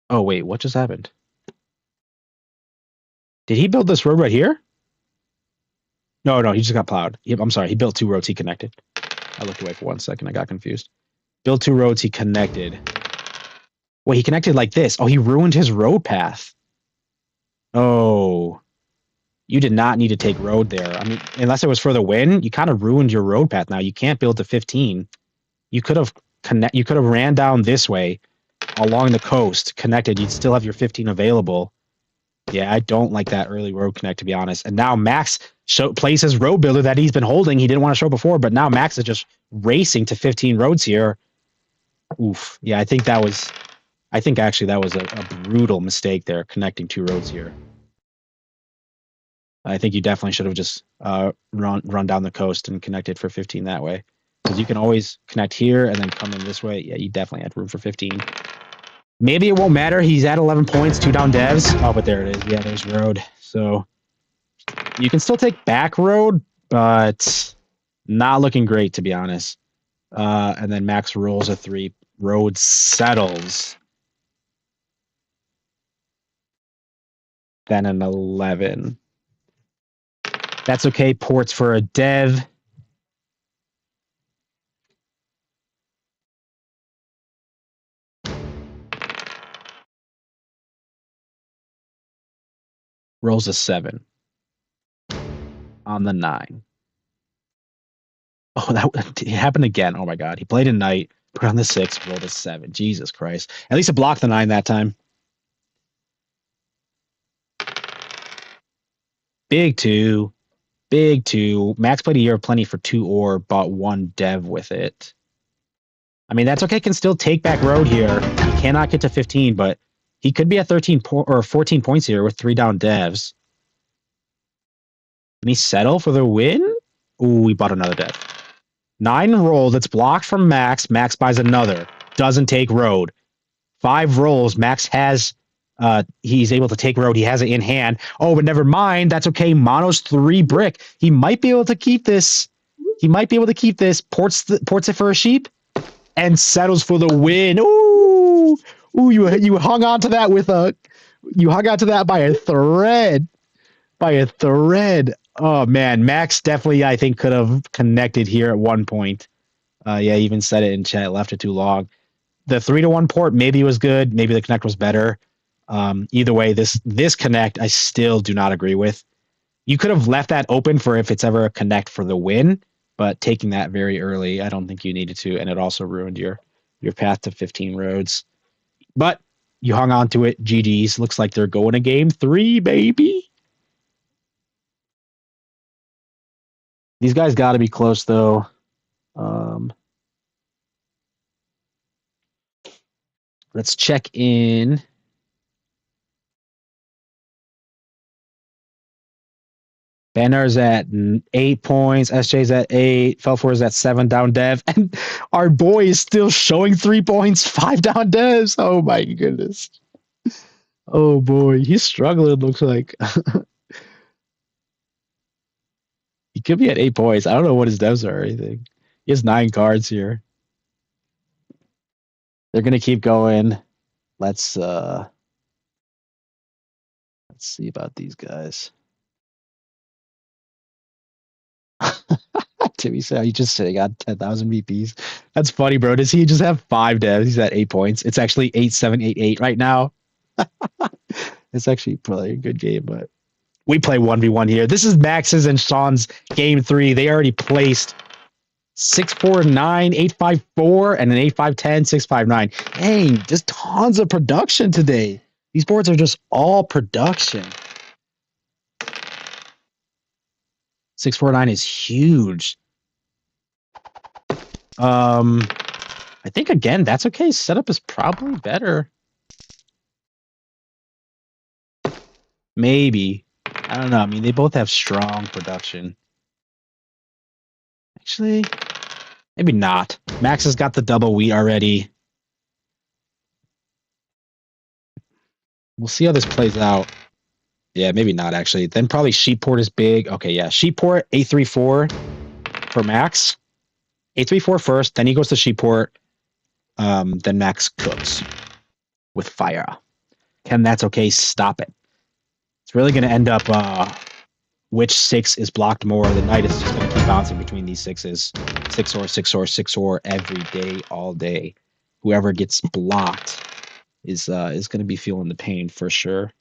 Oh wait, what just happened? Did he build this road right here? No, he just got plowed. I'm sorry. He built 2 roads. He connected. I looked away for 1 second. I got confused. Built 2 roads. He connected. Wait, he connected like this. Oh, he ruined his road path. Oh, you did not need to take road there. I mean, unless it was for the win, you kind of ruined your road path. Now you can't build to 15. You could have You could have ran down this way along the coast, connected. You'd still have your 15 available. Yeah, I don't like that early road connect, to be honest. And now Max plays his road builder that he's been holding. He didn't want to show before, but now Max is just racing to 15 roads here. Oof. Yeah, I think actually that was a brutal mistake there, connecting 2 roads here. I think you definitely should have just run down the coast and connected for 15 that way. Because you can always connect here and then come in this way. Yeah, you definitely had room for 15. Maybe it won't matter. He's at 11 points, 2 down devs. Oh, but there it is. Yeah, there's road. So you can still take back road, but not looking great, to be honest. And then Max rolls a 3. Road settles. Then an 11. That's okay. Ports for a dev. Rolls a 7 on the 9. Oh, that it happened again. Oh my god. He played a knight, put on the 6, rolled a 7. Jesus Christ. At least it blocked the 9 that time. Big two. Big two. Max played a year of plenty for 2 or bought 1 dev with it. I mean, that's okay. Can still take back road here. He cannot get to 15, but he could be at 14 points here with 3 down devs. Can he settle for the win? Ooh, we bought another dev. 9 rolls. It's blocked from Max. Max buys another. Doesn't take road. 5 rolls. Max has. He's able to take road. He has it in hand. Oh, but never mind. That's okay. Mono's 3 brick. He might be able to keep this. Ports it for a sheep and settles for the win. Ooh, you hung on to that by a thread. Oh man, Max definitely I think could have connected here at one point. Yeah, even said it in chat. Left it too long. The 3-1 port maybe was good. Maybe the connect was better. Either way, this connect I still do not agree with. You could have left that open for if it's ever a connect for the win, but taking that very early, I don't think you needed to, and it also ruined your path to 15 roads. But you hung on to it. GG's. Looks like they're going to game 3, baby. These guys got to be close though. Let's check in. Banner's at 8 points. SJ's at 8. Felfour's at 7 down dev. And our boy is still showing 3 points, 5 down devs. Oh my goodness. Oh boy. He's struggling, looks like. He could be at 8 points. I don't know what his devs are or anything. He has 9 cards here. They're gonna keep going. Let's see about these guys. Timmy said he just said he got 10,000 VPs. That's funny, bro. Does he just have 5 devs? He's at 8 points. It's actually 8-7-8-8 right now. It's actually probably a good game, but we play 1v1 here. This is Max's and Sean's game 3. They already placed 6-4-9, 8-5-4, and an 8-5-10, 6-5-9. Dang, just tons of production today. These boards are just all production. 6-4-9 is huge. I think again, that's okay. Setup is probably better. Maybe. I don't know. I mean, they both have strong production. Actually, maybe not. Max has got the double wheat already. We'll see how this plays out. Yeah, maybe not actually. Then probably Sheepport is big. Okay, yeah. Sheepport, 8-3-4 for Max. 8-3-4 first, then he goes to Sheepport. Then Max cooks with fire. Ken, that's okay. Stop it. It's really going to end up which 6 is blocked more. The knight is just going to keep bouncing between these 6s. 6-or, 6-or, 6-or every day, all day. Whoever gets blocked is going to be feeling the pain for sure.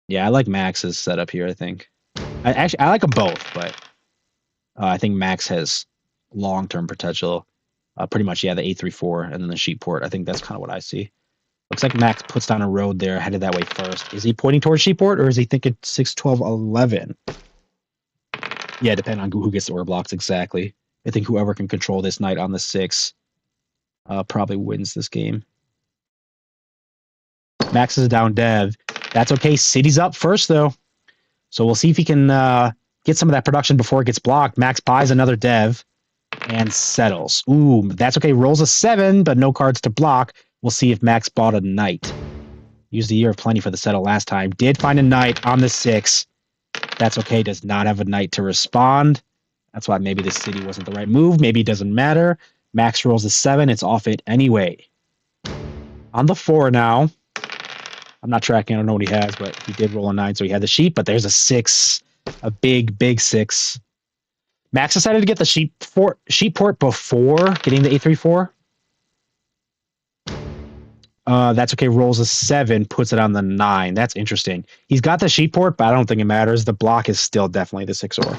Yeah, I like Max's setup here, I think. I like them both, but I think Max has long-term potential. Pretty much, yeah, the 8-3-4 and then the Sheepport. I think that's kind of what I see. Looks like Max puts down a road there, headed that way first. Is he pointing towards Sheepport, or is he thinking 6-12-11? Yeah, depending on who gets the order blocks exactly. I think whoever can control this knight on the 6 probably wins this game. Max is down dev. That's okay. City's up first, though. So we'll see if he can get some of that production before it gets blocked. Max buys another dev and settles. Ooh, that's okay. Rolls a 7, but no cards to block. We'll see if Max bought a knight. Used the year of plenty for the settle last time. Did find a knight on the 6. That's okay. Does not have a knight to respond. That's why maybe this city wasn't the right move. Maybe it doesn't matter. Max rolls a 7. It's off it anyway. On the 4 now. I'm not tracking. I don't know what he has, but he did roll a 9, so he had the sheep. But there's a 6. A big, big 6. Max decided to get the Sheepport before getting the 8-3-4. That's okay. Rolls a 7, puts it on the 9. That's interesting. He's got the Sheepport, but I don't think it matters. The block is still definitely the 6-or.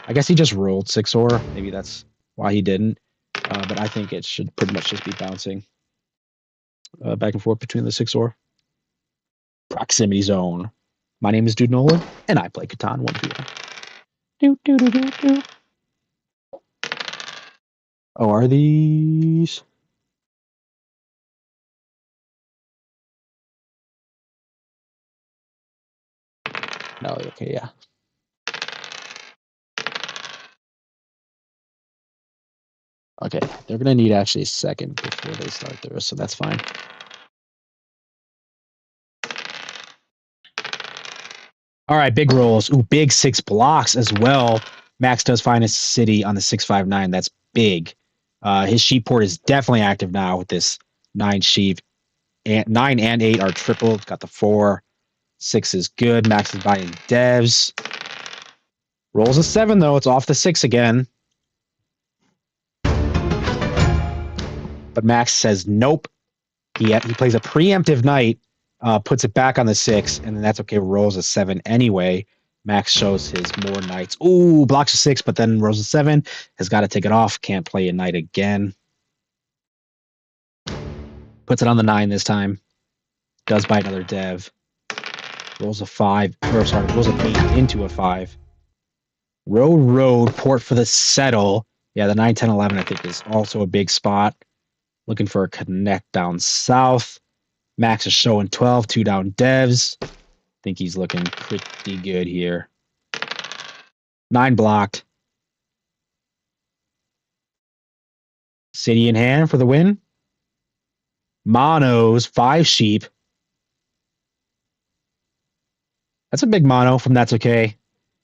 I guess he just rolled 6-or. Maybe that's why he didn't. But I think it should pretty much just be bouncing back and forth between the 6-or. Proximity zone. My name is Dude Nolan, and I play Catan 1v1. Do, do, do, do, do. Oh, are these? No, okay, yeah. Okay, they're going to need actually a second before they start theirs, so that's fine. All right, big rolls. Ooh, big 6 blocks as well. Max does find a city on the 659. That's big. His sheep port is definitely active now with this 9 sheep. And 9 and 8 are tripled. Got the 4. 6 is good. Max is buying devs. Rolls a 7, though. It's off the 6 again. But Max says nope. He plays a preemptive knight, puts it back on the 6, and then that's okay. Rolls a 7 anyway. Max shows his more knights. Ooh, blocks a 6, but then rolls a 7. Has got to take it off. Can't play a knight again. Puts it on the 9 this time. Does buy another dev. Rolls a 5. Or sorry, rolls a 8 into a 5. Road, port for the settle. Yeah, the 9, 10, 11, I think, is also a big spot. Looking for a connect down south. Max is showing 12, 2 down devs. Think he's looking pretty good here. 9 blocked. City in hand for the win. Monos, 5 sheep. That's a big mono from That's Okay.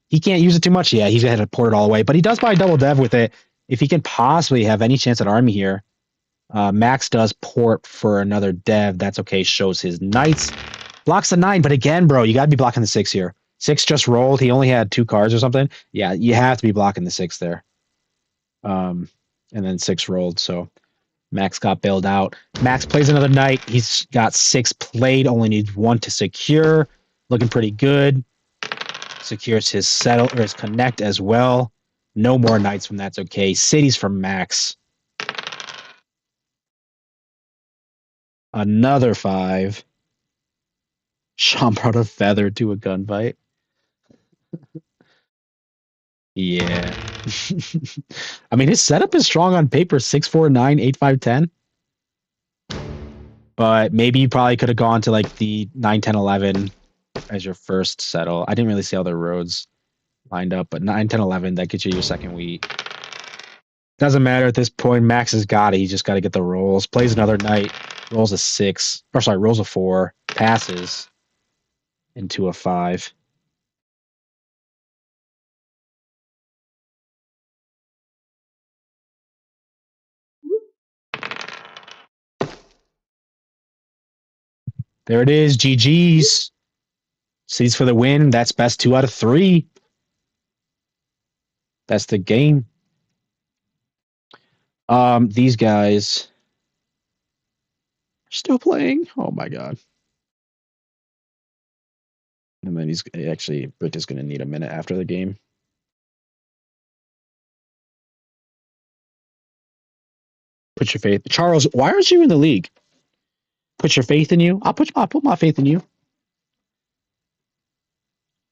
He can't use it too much. Yeah, he's going to have to port it all the way, but he does buy double dev with it. If he can possibly have any chance at army here, Max does port for another dev. That's okay. Shows his knights. Blocks the 9, but again, bro, you got to be blocking the 6 here. 6 just rolled. He only had 2 cards or something. Yeah, you have to be blocking the 6 there. And then 6 rolled, so Max got bailed out. Max plays another knight. He's got 6 played, only needs 1 to secure. Looking pretty good. Secures his settle or his connect as well. No more knights from That's Okay. Cities from Max. Another 5. Sean brought a feather to a gunfight. Yeah. I mean, his setup is strong on paper. 6, 4, 9, 8, 5, 10. But maybe you probably could have gone to like the 9, 10, 11 as your first settle. I didn't really see how the roads lined up, but 9, 10, 11, that gets you your second wheat. Doesn't matter at this point. Max has got it. He just got to get the rolls. Plays another knight. Rolls a 6. Or sorry, rolls a 4. Passes into a 5. There it is. GG's. Seeds for the win. That's best 2 out of 3. That's the game. These guys are still playing. Oh my god. And then he's actually Brick is going to need a minute after the game. Put your faith, Charles. Why aren't you in the league? Put your faith in you. I'll put my faith in you.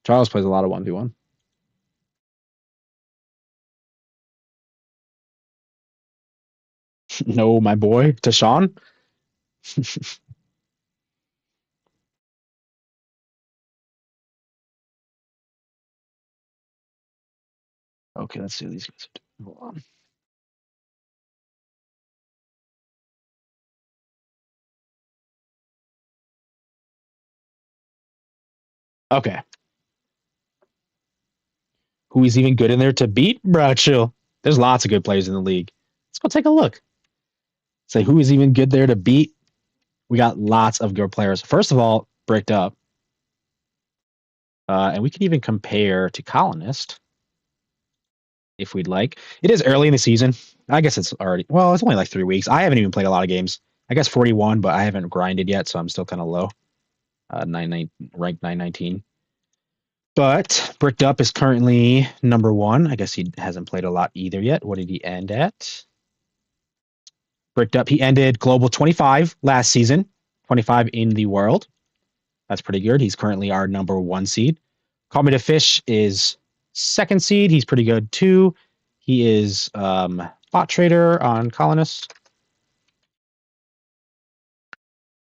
Charles plays a lot of 1v1. No, my boy, Tashawn. Okay, let's see what these guys are doing. Hold on. Okay. Who is even good in there to beat? Bro, chill. There's lots of good players in the league. Let's go take a look. Say who is even good there to beat. We got lots of good players. First of all, Bricked Up. And we can even compare to Colonist if we'd like. It is early in the season. I guess it's already, well, it's only like 3 weeks. I haven't even played a lot of games. I guess 41, but I haven't grinded yet, so I'm still kind of low. 9, ranked 919. But Bricked Up is currently number 1. I guess he hasn't played a lot either yet. What did he end at? Bricked Up, he ended Global 25 last season, 25 in the world. That's pretty good. He's currently our number 1 seed. Call Me to Fish is 2nd seed. He's pretty good too. He is bot trader on Colonist.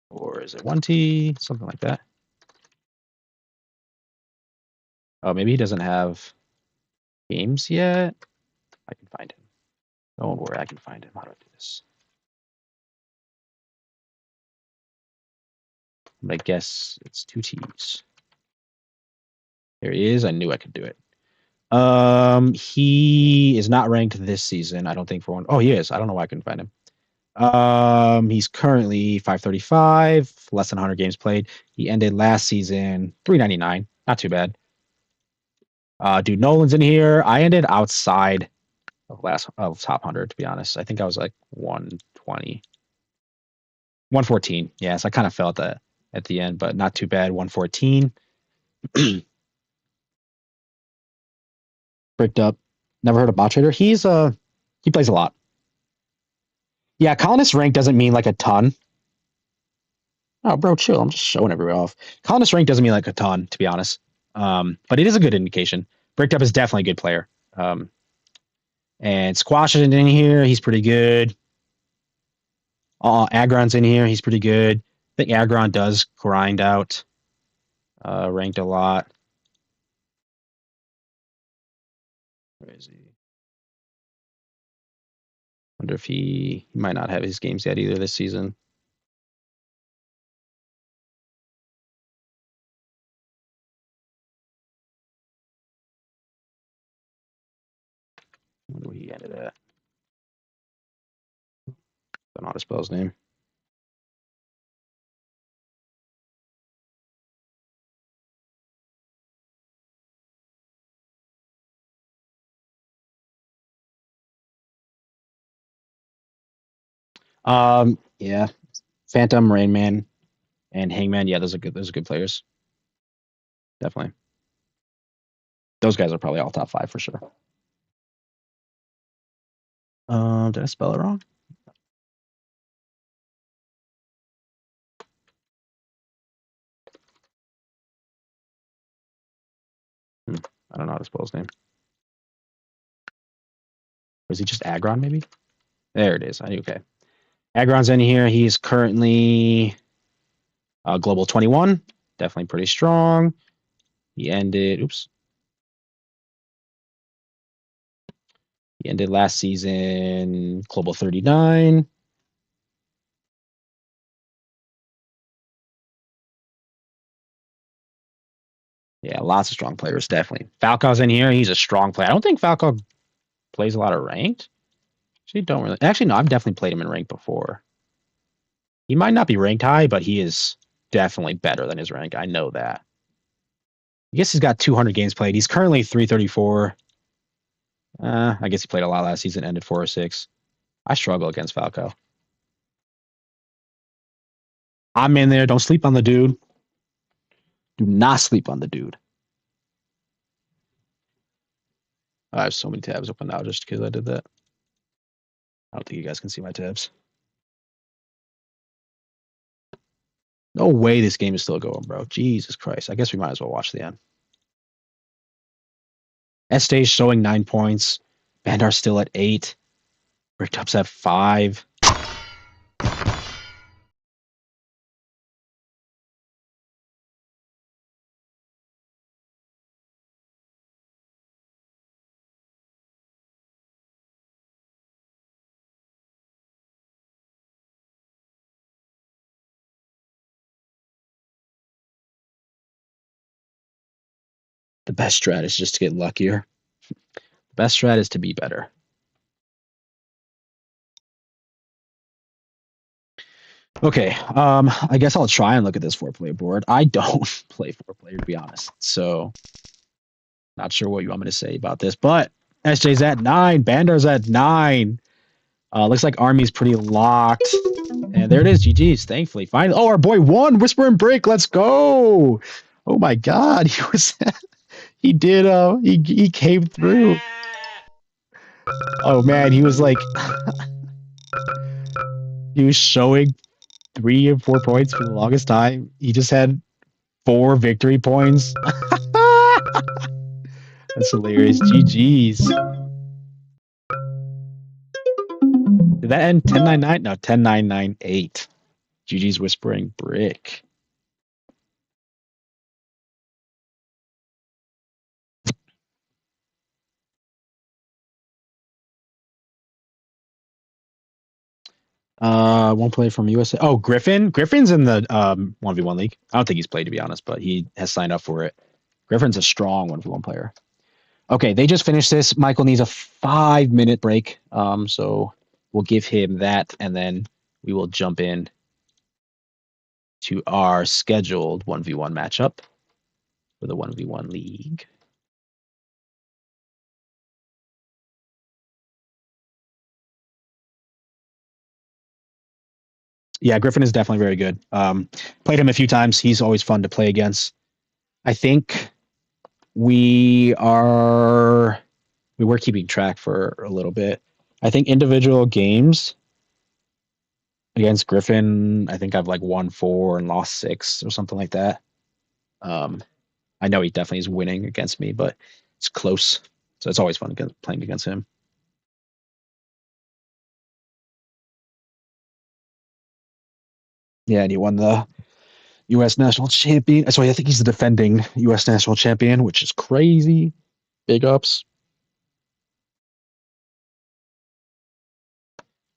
Or is it 1T? Something like that. Oh, maybe he doesn't have games yet. I can find him. Don't worry, I can find him. How do I do this? I guess it's 2 T's. There he is. I knew I could do it. He is not ranked this season. I don't think for one. Oh, he is. I don't know why I couldn't find him. He's currently 535, less than 100 games played. He ended last season 399. Not too bad. Dude, Nolan's in here. I ended outside of top 100, to be honest. I think I was like 120, 114. Yes, I kind of felt that at the end, but not too bad. 114. Bricked up. Never heard of bot trader. He plays a lot. Yeah, colonist rank doesn't mean like a ton. Oh, bro, chill. I'm just showing everybody off. Colonist rank doesn't mean like a ton, to be honest. But it is a good indication. Bricked up is definitely a good player. And Squash is in here. He's pretty good. Agron's in here. He's pretty good. I think Agron does grind out. Ranked a lot. Where is he? Wonder if he might not have his games yet either this season. I wonder where he ended at. I don't know how to spell his name. Yeah. Phantom, Rain Man, and Hangman. Yeah, those are good players. Definitely. Those guys are probably all top 5 for sure. Did I spell it wrong? I don't know how to spell his name. Or is he just Agron, maybe? There it is. Okay. Agron's in here. He's currently Global 21. Definitely pretty strong. He ended... Oops. He ended last season Global 39. Yeah, lots of strong players, definitely. Falco's in here. He's a strong player. I don't think Falco plays a lot of ranked. Actually, no, I've definitely played him in ranked before. He might not be ranked high, but he is definitely better than his rank. I know that. I guess he's got 200 games played. He's currently 334. I guess he played a lot last season, ended 406. I struggle against Falco. I'm in there. Don't sleep on the dude. Do not sleep on the dude. I have so many tabs open now just because I did that. I don't think you guys can see my tabs. No way this game is still going, bro. Jesus Christ. I guess we might as well watch the end. S-Stage showing 9 points. Bandar still at 8. Bricktop's at 5. The best strat is just to get luckier. The best strat is to be better. Okay, I guess I'll try and look at this 4-player board. I don't play 4-player, to be honest. So, not sure what you want me to say about this. But SJ's at 9. Bandar's at 9. Looks like Army's pretty locked. And there it is, GG's, thankfully. Finally. Oh, our boy won. Whisper and Break. Let's go. Oh, my God. He did, he came through. Oh, man. He was like, he was showing 3 or 4 points for the longest time. He just had 4 victory points. That's hilarious. GG's. Did that end 10-9-9? No, 10-9-9-8. GG's Whispering Brick. One player from USA. Oh, Griffin. Griffin's in the 1v1 league. I don't think he's played, to be honest, but he has signed up for it. Griffin's a strong 1v1 player. Okay, they just finished this. Michael needs a 5-minute break. So we'll give him that, and then we will jump in to our scheduled 1v1 matchup for the 1v1 league. Yeah, Griffin is definitely very good. Played him a few times. He's always fun to play against. I think we were keeping track for a little bit. I think individual games against Griffin, I think I've like won 4 and lost 6 or something like that. I know he definitely is winning against me, but it's close. So it's always fun playing against him. Yeah, and he won the U.S. national champion. So I think he's the defending U.S. national champion, which is crazy. Big ups.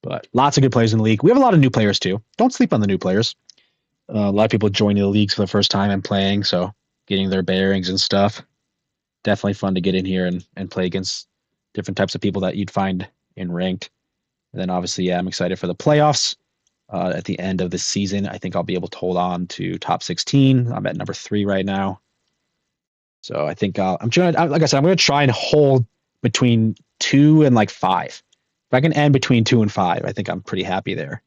But lots of good players in the league. We have a lot of new players too. Don't sleep on the new players. A lot of people joining the leagues for the first time and playing, so getting their bearings and stuff. Definitely fun to get in here and play against different types of people that you'd find in ranked. And then obviously, yeah, I'm excited for the playoffs. At the end of this season, I think I'll be able to hold on to top 16. I'm at number 3 right now. So I think I'm trying. Like I said, I'm going to try and hold between 2 and like 5. If I can end between 2 and 5, I think I'm pretty happy there.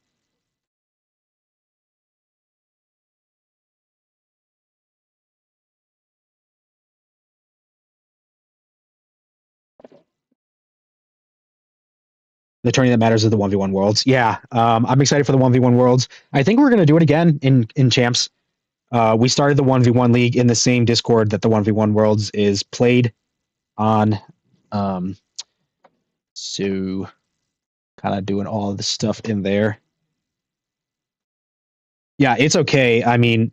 The tourney that matters is the 1v1 Worlds. Yeah, I'm excited for the 1v1 Worlds. I think we're going to do it again in Champs. We started the 1v1 league in the same Discord that the 1v1 Worlds is played on. So kind of doing all of the stuff in there. Yeah, it's okay. I mean,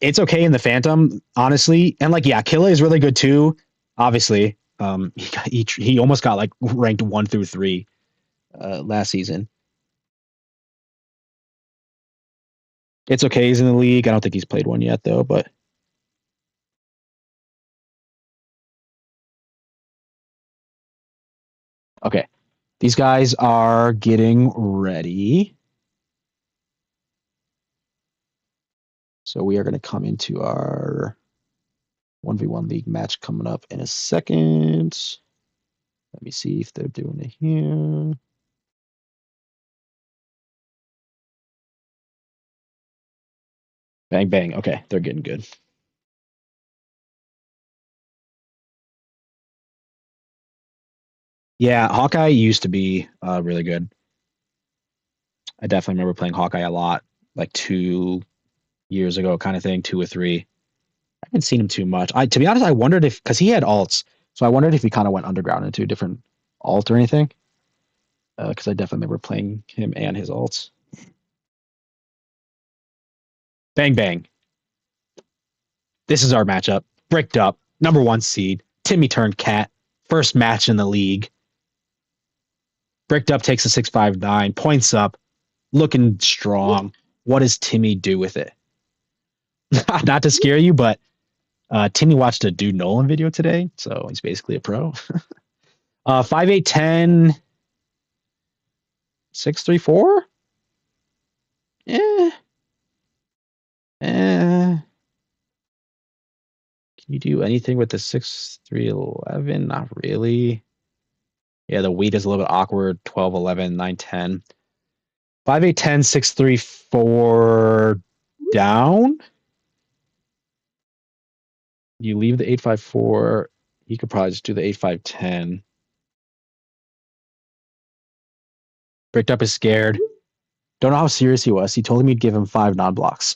it's okay in the Phantom, honestly. And like, yeah, Killa is really good too. Obviously, he almost got like ranked 1 through 3 last season. It's okay. He's in the league. I don't think he's played one yet though. But okay, these guys are getting ready. So we are going to come into our 1v1 league match coming up in a second. Let me see if they're doing it here. Bang, bang. Okay, they're getting good. Yeah, Hawkeye used to be really good. I definitely remember playing Hawkeye a lot, like 2 years ago, kind of thing, 2 or 3. I haven't seen him too much. To be honest, I wondered if because he had alts, so I wondered if he kind of went underground into a different alt or anything. Because I definitely remember playing him and his alts. Bang bang. This is our matchup. Bricked up, number 1 seed. Timmy turned cat. First match in the league. Bricked up takes a 659, points up, looking strong. What does Timmy do with it? Not to scare you, but Timmy watched a Dude Nolan video today, so he's basically a pro. 5'8", 6'3", 4". Eh. Can you do anything with the 6'3", 11"? Not really. Yeah, the weight is a little bit awkward. 12, 11, 9, 10. 5'8", 6'3", 4 down. You leave the 854. He could probably just do the 8510. Bricked up is scared. Don't know how serious he was. He told him he'd give him 5 non-blocks.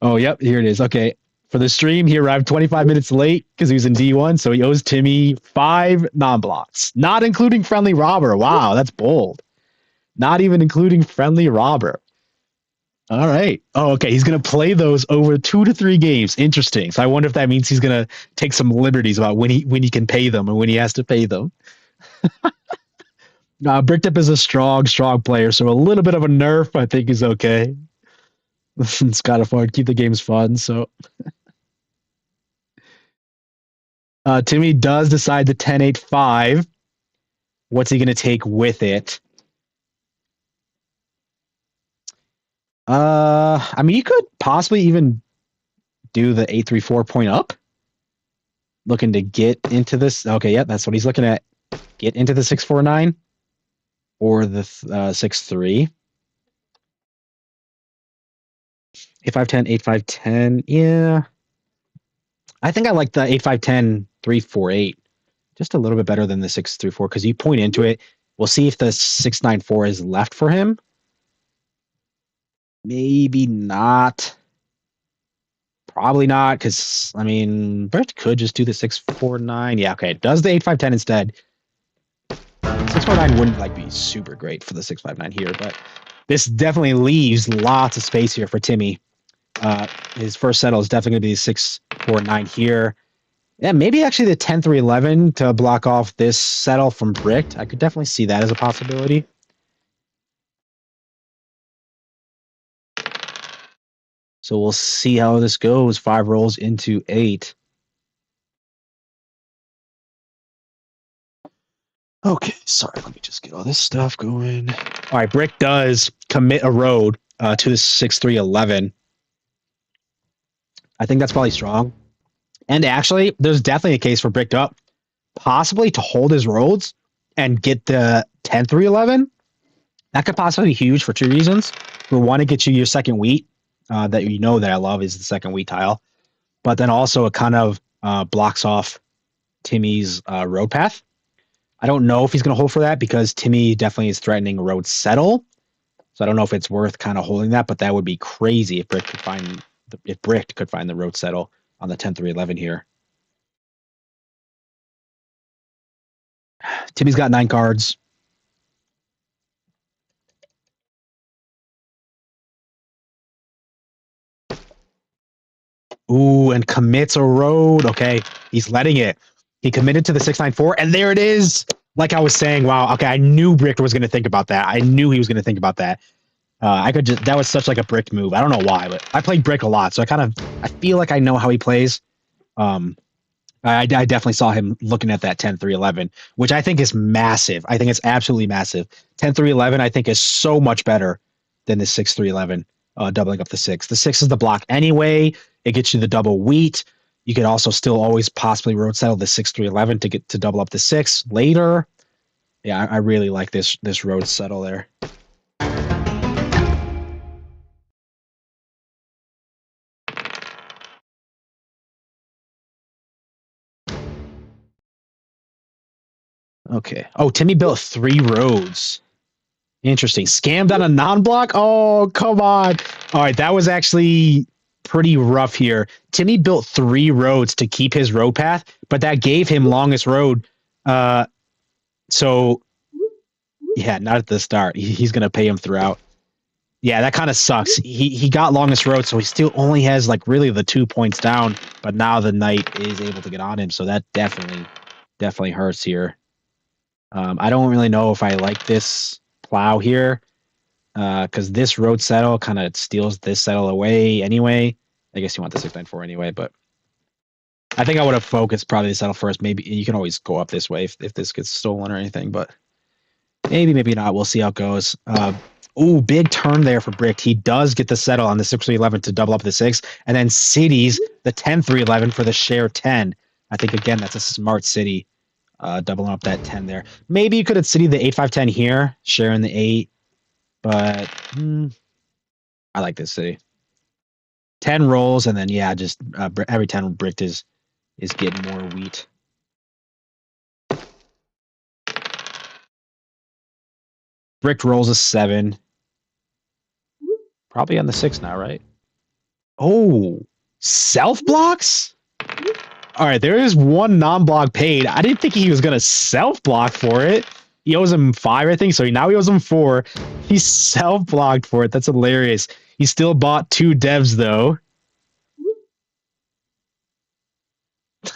Oh, yep, here it is. Okay. For the stream, he arrived 25 minutes late because he was in D1, so he owes Timmy 5 non-blocks, not including friendly robber. Wow, that's bold. Not even including friendly robber. All right. Oh, okay. He's going to play those over 2 to 3 games. Interesting. So I wonder if that means he's going to take some liberties about when he can pay them and when he has to pay them. Bricked Up is a strong player, so a little bit of a nerf, I think, is okay. It's kind of fun. Keep the games fun. So Timmy does decide the 10-8-5. What's he going to take with it? I mean, you could possibly even do the 8-3-4 point up. Looking to get into this. Okay, yeah, that's what he's looking at. Get into the 6-4-9 or the 6-3. 8-5-10, 8-5-10. Yeah. I think I like the 8-5-10, 3-4-8 just a little bit better than the 6-3-4 because you point into it. We'll see if the 6-9-4 is left for him. Maybe not. Probably not, because I mean, Brett could just do the 6-4-9. Yeah, okay. Does the 8-5-10 instead. 6-4-9 wouldn't like be super great for the 6-5-9 here, but this definitely leaves lots of space here for Timmy. His first settle is definitely going to be 6-4-9 here. Yeah, maybe actually the 10-3-11 to block off this settle from Bricked. I could definitely see that as a possibility. So we'll see how this goes. 5 rolls into 8. Okay, sorry. Let me just get all this stuff going. All right, Brick does commit a road to the 6-3-11. I think that's probably strong. And actually, there's definitely a case for Bricked Up, possibly to hold his roads and get the 10-3-11. That could possibly be huge for 2 reasons. For one, it gets you your second wheat that you know that I love is the second wheat tile. But then also it kind of blocks off Timmy's road path. I don't know if he's going to hold for that because Timmy definitely is threatening a road settle. So I don't know if it's worth kind of holding that, but that would be crazy if Brick could find the road settle on the 10-3-11 here. Timmy's got 9 cards. Ooh, and commits a road. Okay, he's letting it. He committed to the 6-9-4, and there it is. Like I was saying, wow. Okay, I knew Brick was going to think about that. I knew he was going to think about that. That was such like a Brick move. I don't know why, but I played Brick a lot, so I feel like I know how he plays. I definitely saw him looking at that 10-3-11, which I think is massive. I think it's absolutely massive. 10-3-11, I think, is so much better than the 6-3-11, doubling up the 6. The 6 is the block anyway. It gets you the double wheat. You could also still always possibly road settle the 6-3-11 to get to double up the 6 later. Yeah, I really like this road settle there. Okay. Oh, Timmy built 3 roads. Interesting. Scammed on a non-block? Oh, come on. All right, that was actually pretty rough here. Timmy built 3 roads to keep his road path, but that gave him longest road. So, yeah, not at the start. He's going to pay him throughout. Yeah, that kind of sucks. He got longest road, so he still only has like really the 2 points down, but now the knight is able to get on him, so that definitely hurts here. I don't really know if I like this plow here. Because this road settle kind of steals this settle away anyway. I guess you want the 6-9-4 anyway, but I think I would have focused probably the settle first. Maybe you can always go up this way if this gets stolen or anything, but maybe not. We'll see how it goes. Ooh, big turn there for Brick. He does get the settle on the 6-3-11 to double up the 6, and then cities the 10-3-11 for the share 10. I think again that's a smart city, doubling up that 10 there. Maybe you could have city the 8-5-10 here, sharing the 8. But I like this city. 10 rolls, and then yeah, just every 10 bricked is getting more wheat. Bricked rolls a 7. Probably on the 6 now, right? Oh, self blocks? All right, there is one non-block paid. I didn't think he was gonna self-block for it. He owes him 5, I think. So now he owes him 4. He self-blocked for it. That's hilarious. He still bought 2 devs though.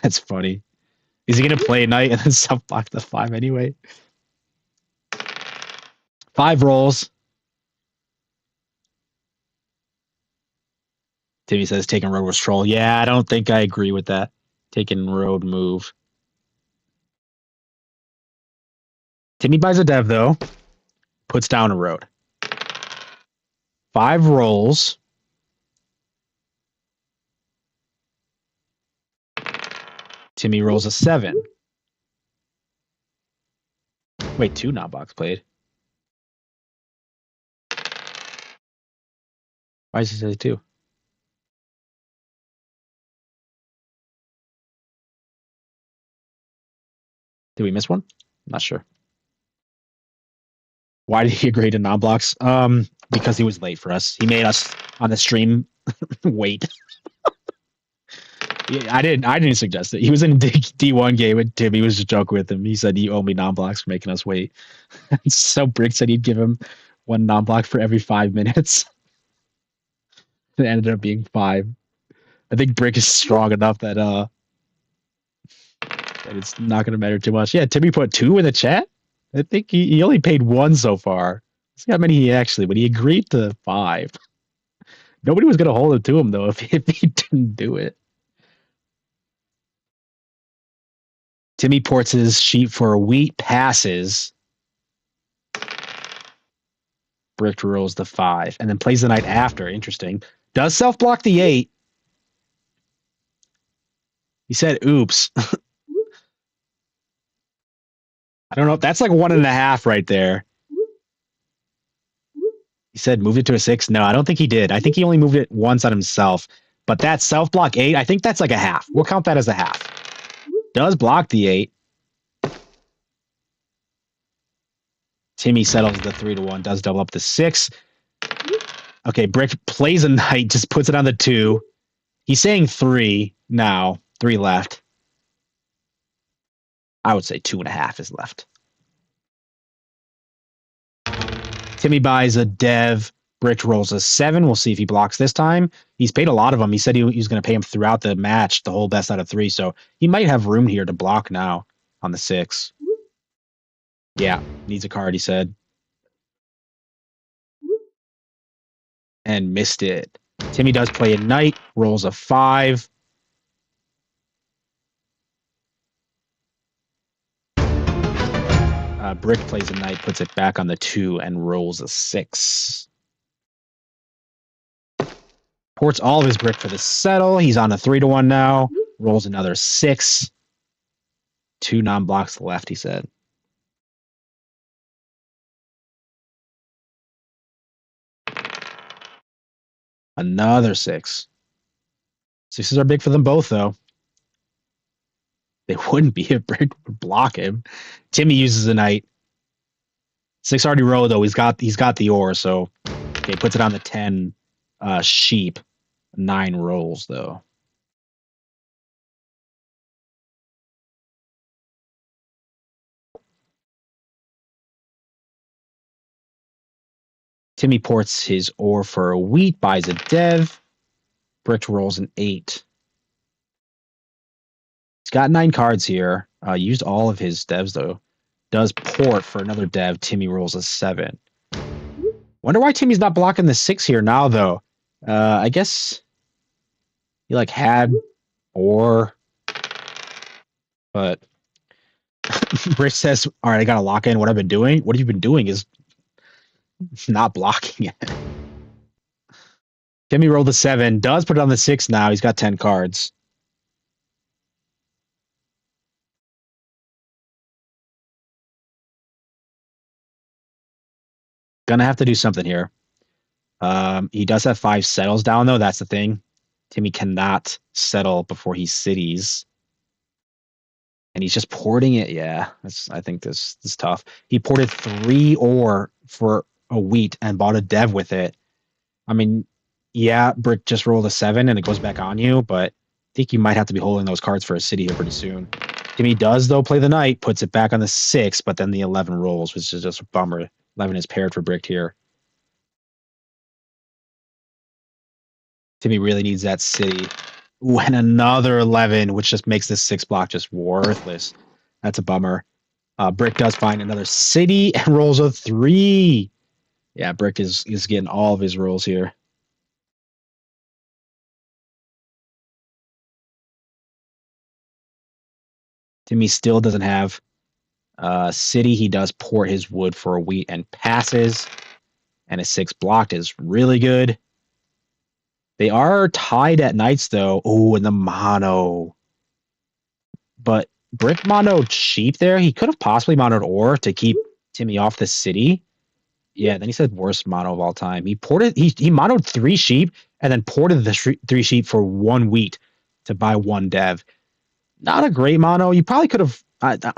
That's funny. Is he gonna play a night and then self-block the 5 anyway? 5 rolls. Timmy says taking road was troll. Yeah, I don't think I agree with that. Taking road move. Timmy buys a dev though. Puts down a road. 5 rolls. Timmy rolls a 7. Wait, 2 non-box played. Why does it say 2? Did we miss one? Not sure. Why did he agree to non-blocks? Because he was late for us. He made us on the stream wait. Yeah, I didn't suggest it. He was in a D1 game with Tim. He was just joking with him. He said you owe me non-blocks for making us wait. So Brick said he'd give him 1 non-block for every 5 minutes. It ended up being 5. I think Brick is strong enough that that it's not going to matter too much. Yeah, Timmy put 2 in the chat. I think he only paid 1 so far. Let's see how many he actually, but he agreed to 5. Nobody was going to hold it to him, though, if he didn't do it. Timmy ports his sheet for wheat passes. Brick rolls the 5, and then plays the night after. Interesting. Does self-block the 8. He said, oops. I don't know. That's like 1.5 right there. He said moved it to a 6. No, I don't think he did. I think he only moved it once on himself. But that self-block 8, I think that's like a half. We'll count that as a half. Does block the 8. Timmy settles the 3-1. Does double up the 6. Okay, Brick plays a knight, just puts it on the 2. He's saying 3 now. 3 left. I would say 2.5 is left. Timmy buys a dev. Brick rolls a 7. We'll see if he blocks this time. He's paid a lot of them. He said he was going to pay him throughout the match, the whole best out of 3. So he might have room here to block now on the 6. Yeah, needs a card, he said. And missed it. Timmy does play a knight, rolls a 5. Brick plays a knight, puts it back on the 2, and rolls a 6. Ports all of his brick for the settle. He's on a 3-1 now. Rolls another 6. 2 non-blocks left, he said. Another 6. 6s are big for them both, though. They wouldn't be if Brick would block him. Timmy uses a knight. 6 already rolled, though. He's got the ore, so okay, puts it on the 10 sheep. 9 rolls, though. Timmy ports his ore for a wheat, buys a dev. Brick rolls an 8. He's got 9 cards here. Used all of his devs, though. Does port for another dev. Timmy rolls a 7. Wonder why Timmy's not blocking the 6 here now, though. I guess he like had or, but Brick says, all right, I got to lock in what I've been doing. What you've been doing is not blocking it. Timmy rolled a 7. Does put it on the 6 now. He's got 10 cards. Gonna have to do something here. He does have 5 settles down, though. That's the thing. Timmy cannot settle before he cities. And he's just porting it. Yeah, I think this is tough. He ported 3 ore for a wheat and bought a dev with it. I mean, Yeah, Brick just rolled a 7 and it goes back on you, but I think you might have to be holding those cards for a city here pretty soon. Timmy does, though, play the knight, puts it back on the 6, but then the 11 rolls, which is just a bummer. 11 is paired for Brick here. Timmy really needs that city. Ooh, and another 11, which just makes this 6 block just worthless. That's a bummer. Brick does find another city and rolls a 3. Yeah, Brick is getting all of his rolls here. Timmy still doesn't have city. He does port his wood for a wheat and passes. And a 6 blocked is really good. They are tied at knights, though. Oh, and the mono. But Brick monoed sheep there. He could have possibly monoed ore to keep Timmy off the city. Yeah, then he said worst mono of all time. He monoed 3 sheep and then ported the 3 sheep for 1 wheat to buy 1 dev. Not a great mono. You probably could have,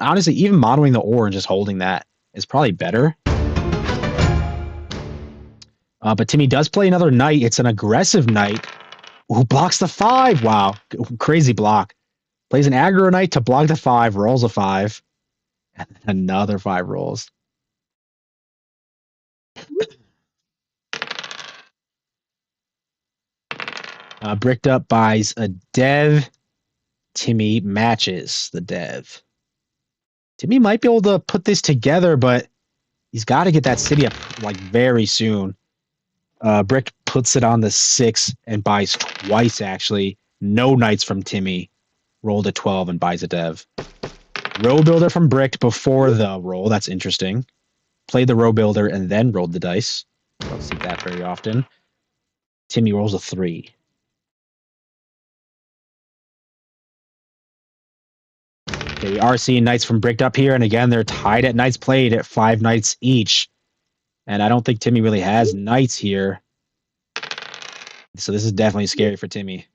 honestly, even monoing the ore and just holding that is probably better. But Timmy does play another knight. It's an aggressive knight who blocks the 5. Wow, crazy block. Plays an aggro knight to block the 5, rolls a 5, and then another 5 rolls. Bricked Up buys a dev. Timmy matches the dev. Timmy might be able to put this together, but he's got to get that city up like very soon. Brick puts it on the 6 and buys twice, actually. No knights from Timmy. Rolled a 12 and buys a dev. Row Builder from Brick before the roll. That's interesting. Played the Row Builder and then rolled the dice. Don't see that very often. Timmy rolls a 3. Okay, we are seeing knights from Bricked Up here, and again, they're tied at knights played at 5 knights each. And I don't think Timmy really has knights here. So this is definitely scary for Timmy.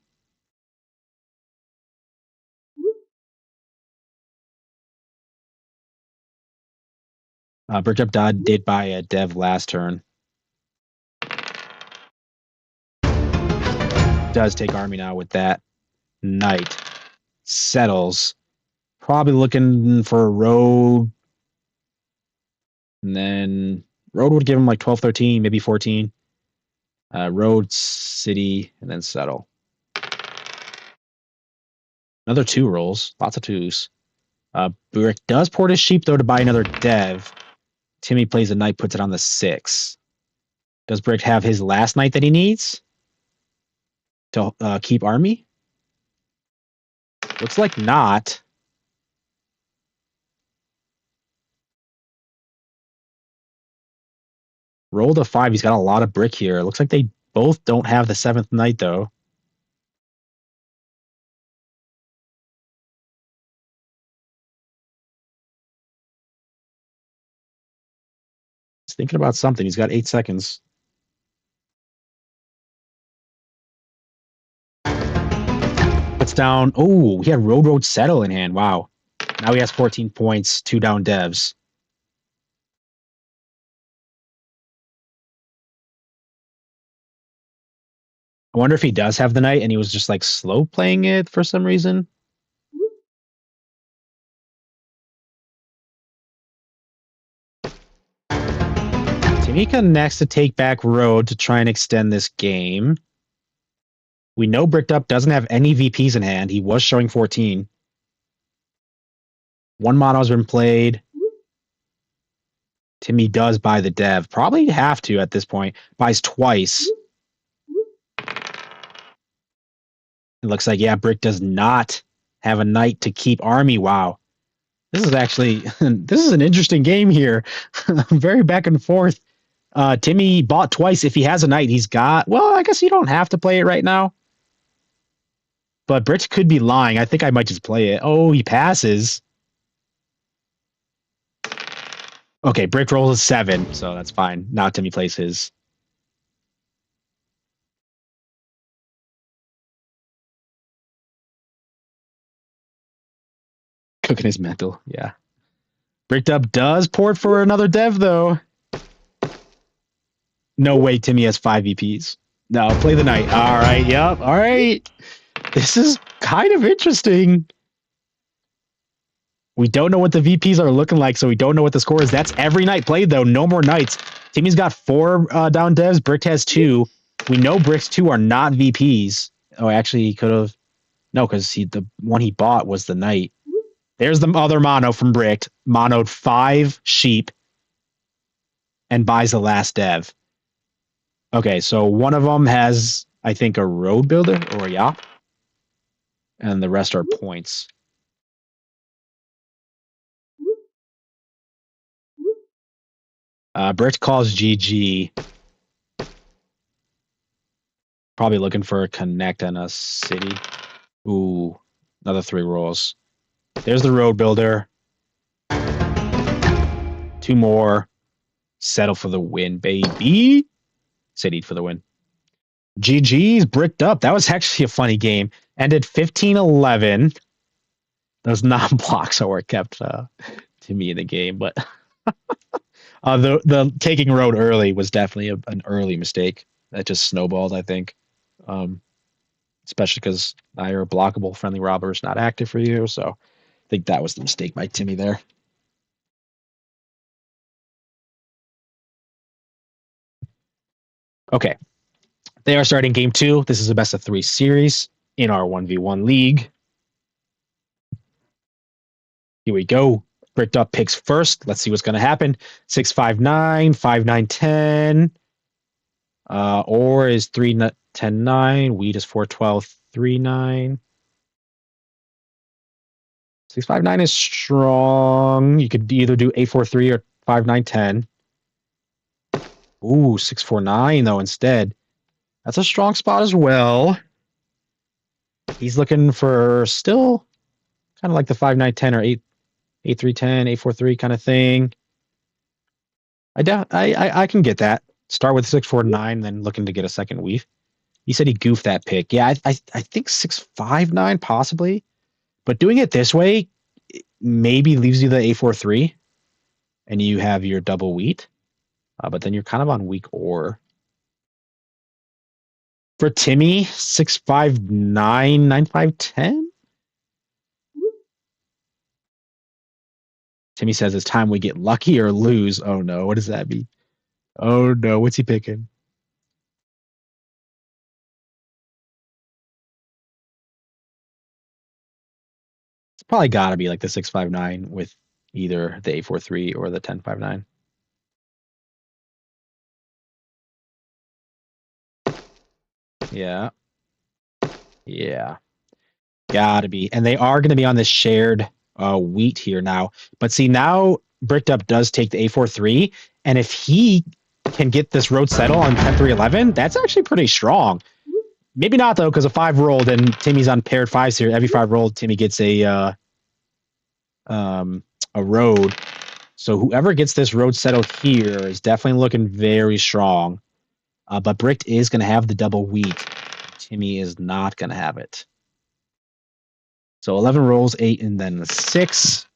Bricked Up did buy a dev last turn. Does take army now with that knight. Settles. Probably looking for a road. And then road would give him like 12, 13, maybe 14. Road, city, and then settle. Another 2 rolls. Lots of 2s. Brick does port his sheep, though, to buy another dev. Timmy plays a knight, puts it on the 6. Does Brick have his last knight that he needs to keep army? Looks like not. Rolled a 5. He's got a lot of brick here. Looks like they both don't have the 7th knight, though. He's thinking about something. He's got 8 seconds. Puts down. Oh, he had Road Settle in hand. Wow. Now he has 14 points, 2 down devs. I wonder if he does have the knight and he was just like slow playing it for some reason. Timmy connects to take back road to try and extend this game. We know Bricked Up doesn't have any VPs in hand. He was showing 14. 1 mono has been played. Timmy does buy the dev. Probably have to at this point. Buys twice. It looks like, yeah, Brick does not have a knight to keep army. Wow. This is actually, this is an interesting game here. Very back and forth. Timmy bought twice. If he has a knight, he's got, well, I guess you don't have to play it right now. But Brick could be lying. I think I might just play it. Oh, he passes. Okay, Brick rolls a 7, so that's fine. Now Timmy plays his. Cooking his mental, yeah. Bricked Up does port for another dev, though. No way Timmy has 5 VPs. No, play the knight. All right. Yep. All right. This is kind of interesting. We don't know what the VPs are looking like, so we don't know what the score is. That's every night played, though. No more nights. Timmy's got 4 down devs. Brick has 2. We know Brick's 2 are not VPs. Oh, actually, he could have. No, because the one he bought was the knight. There's the other mono from Brick. Monoed 5 sheep and buys the last dev. Okay, so one of them has, I think, a road builder or a yacht, and the rest are points. Brick calls GG. Probably looking for a connect and a city. Ooh, another 3 rolls. There's the road builder. 2 more. Settle for the win, baby. City for the win. GG's bricked up. That was actually a funny game. Ended 15-11. Those non-blocks are what kept Timmy in the game, but the taking road early was definitely an early mistake that just snowballed, I think. Especially because now you're a blockable friendly robber is not active for you, so I think that was the mistake by Timmy there. Okay. They are starting game 2. This is a best of 3 series in our 1v1 league. Here we go. Bricked up picks first. Let's see what's going to happen. 6, 5, 9, 5, 9, 10. Or is 3, 10, 9. Wheat is 4, 12, 3, 9. 6, 5, 9 is strong. You could either do 8, 4, 3 or 5, 9, 10. Ooh, 6, 4, 9 though instead. That's a strong spot as well. He's looking for still kind of like the 5, 9, 10 or 8, 8, 3, 10, 8, 4, 3 kind of thing. I can get that. Start with 6, 4, 9, then looking to get a second weave. He said he goofed that pick. Yeah, I think 6, 5, 9 possibly. But doing it this way maybe leaves you the 8, 4, 3 and you have your double wheat. But then you're kind of on weak ore. For Timmy, 6, 5, 9, 9, 5, 10. Timmy says it's time we get lucky or lose. Oh no, what does that mean? Oh no, what's he picking? It's probably got to be like the 6, 5, 9 with either the 8, 4, 3 or the 10, 5, 9. Yeah. Yeah. Gotta be. And they are going to be on this shared wheat here now. But see, now Bricked Up does take the A43. And if he can get this road settle on 10, 3, 11, that's actually pretty strong. Maybe not, though, because a 5 rolled and Timmy's on paired 5s here. Every 5 rolled, Timmy gets a road. So whoever gets this road settled here is definitely looking very strong. But Bricked is going to have the double wheat. Timmy is not going to have it. So 11 rolls, 8, and then a 6,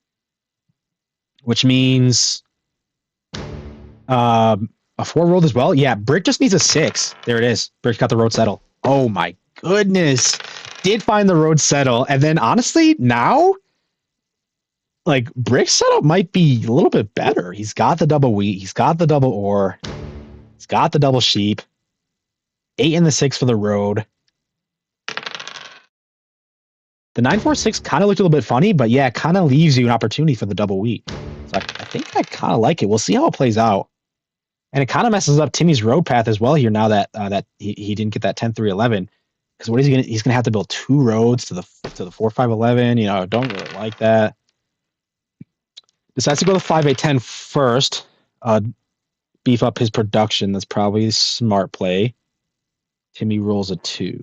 which means a 4 rolled as well. Yeah, Brick just needs a 6. There it is. Brick got the road settle. Oh my goodness. Did find the road settle. And then honestly, now, like, Brick's setup might be a little bit better. He's got the double wheat. He's got the double ore. He's got the double sheep. 8 and the 6 for the road. The 946 kind of looked a little bit funny, but yeah, it kind of leaves you an opportunity for the double wheat. So I think I kind of like it. We'll see how it plays out. And it kind of messes up Timmy's road path as well here now that that he didn't get that 10-3-11. Because what is he gonna? He's gonna have to build 2 roads to the 4-5-11. You know, don't really like that. Decides to go to 5-8-10 first. Beef up his production. That's probably a smart play. Timmy rolls a 2.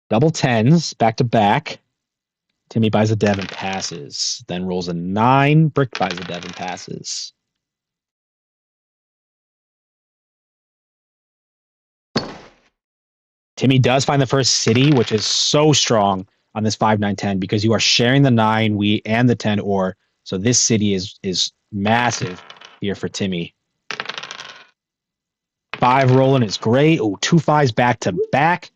Double 10s back to back. Timmy buys a dev and passes. Then rolls a 9. Brick buys a dev and passes. Timmy does find the first city, which is so strong on this 5-9-10 because you are sharing the 9 wheat and the 10 ore. So this city is massive. here for Timmy. 5 rolling is great. Oh, 2 5s back to back.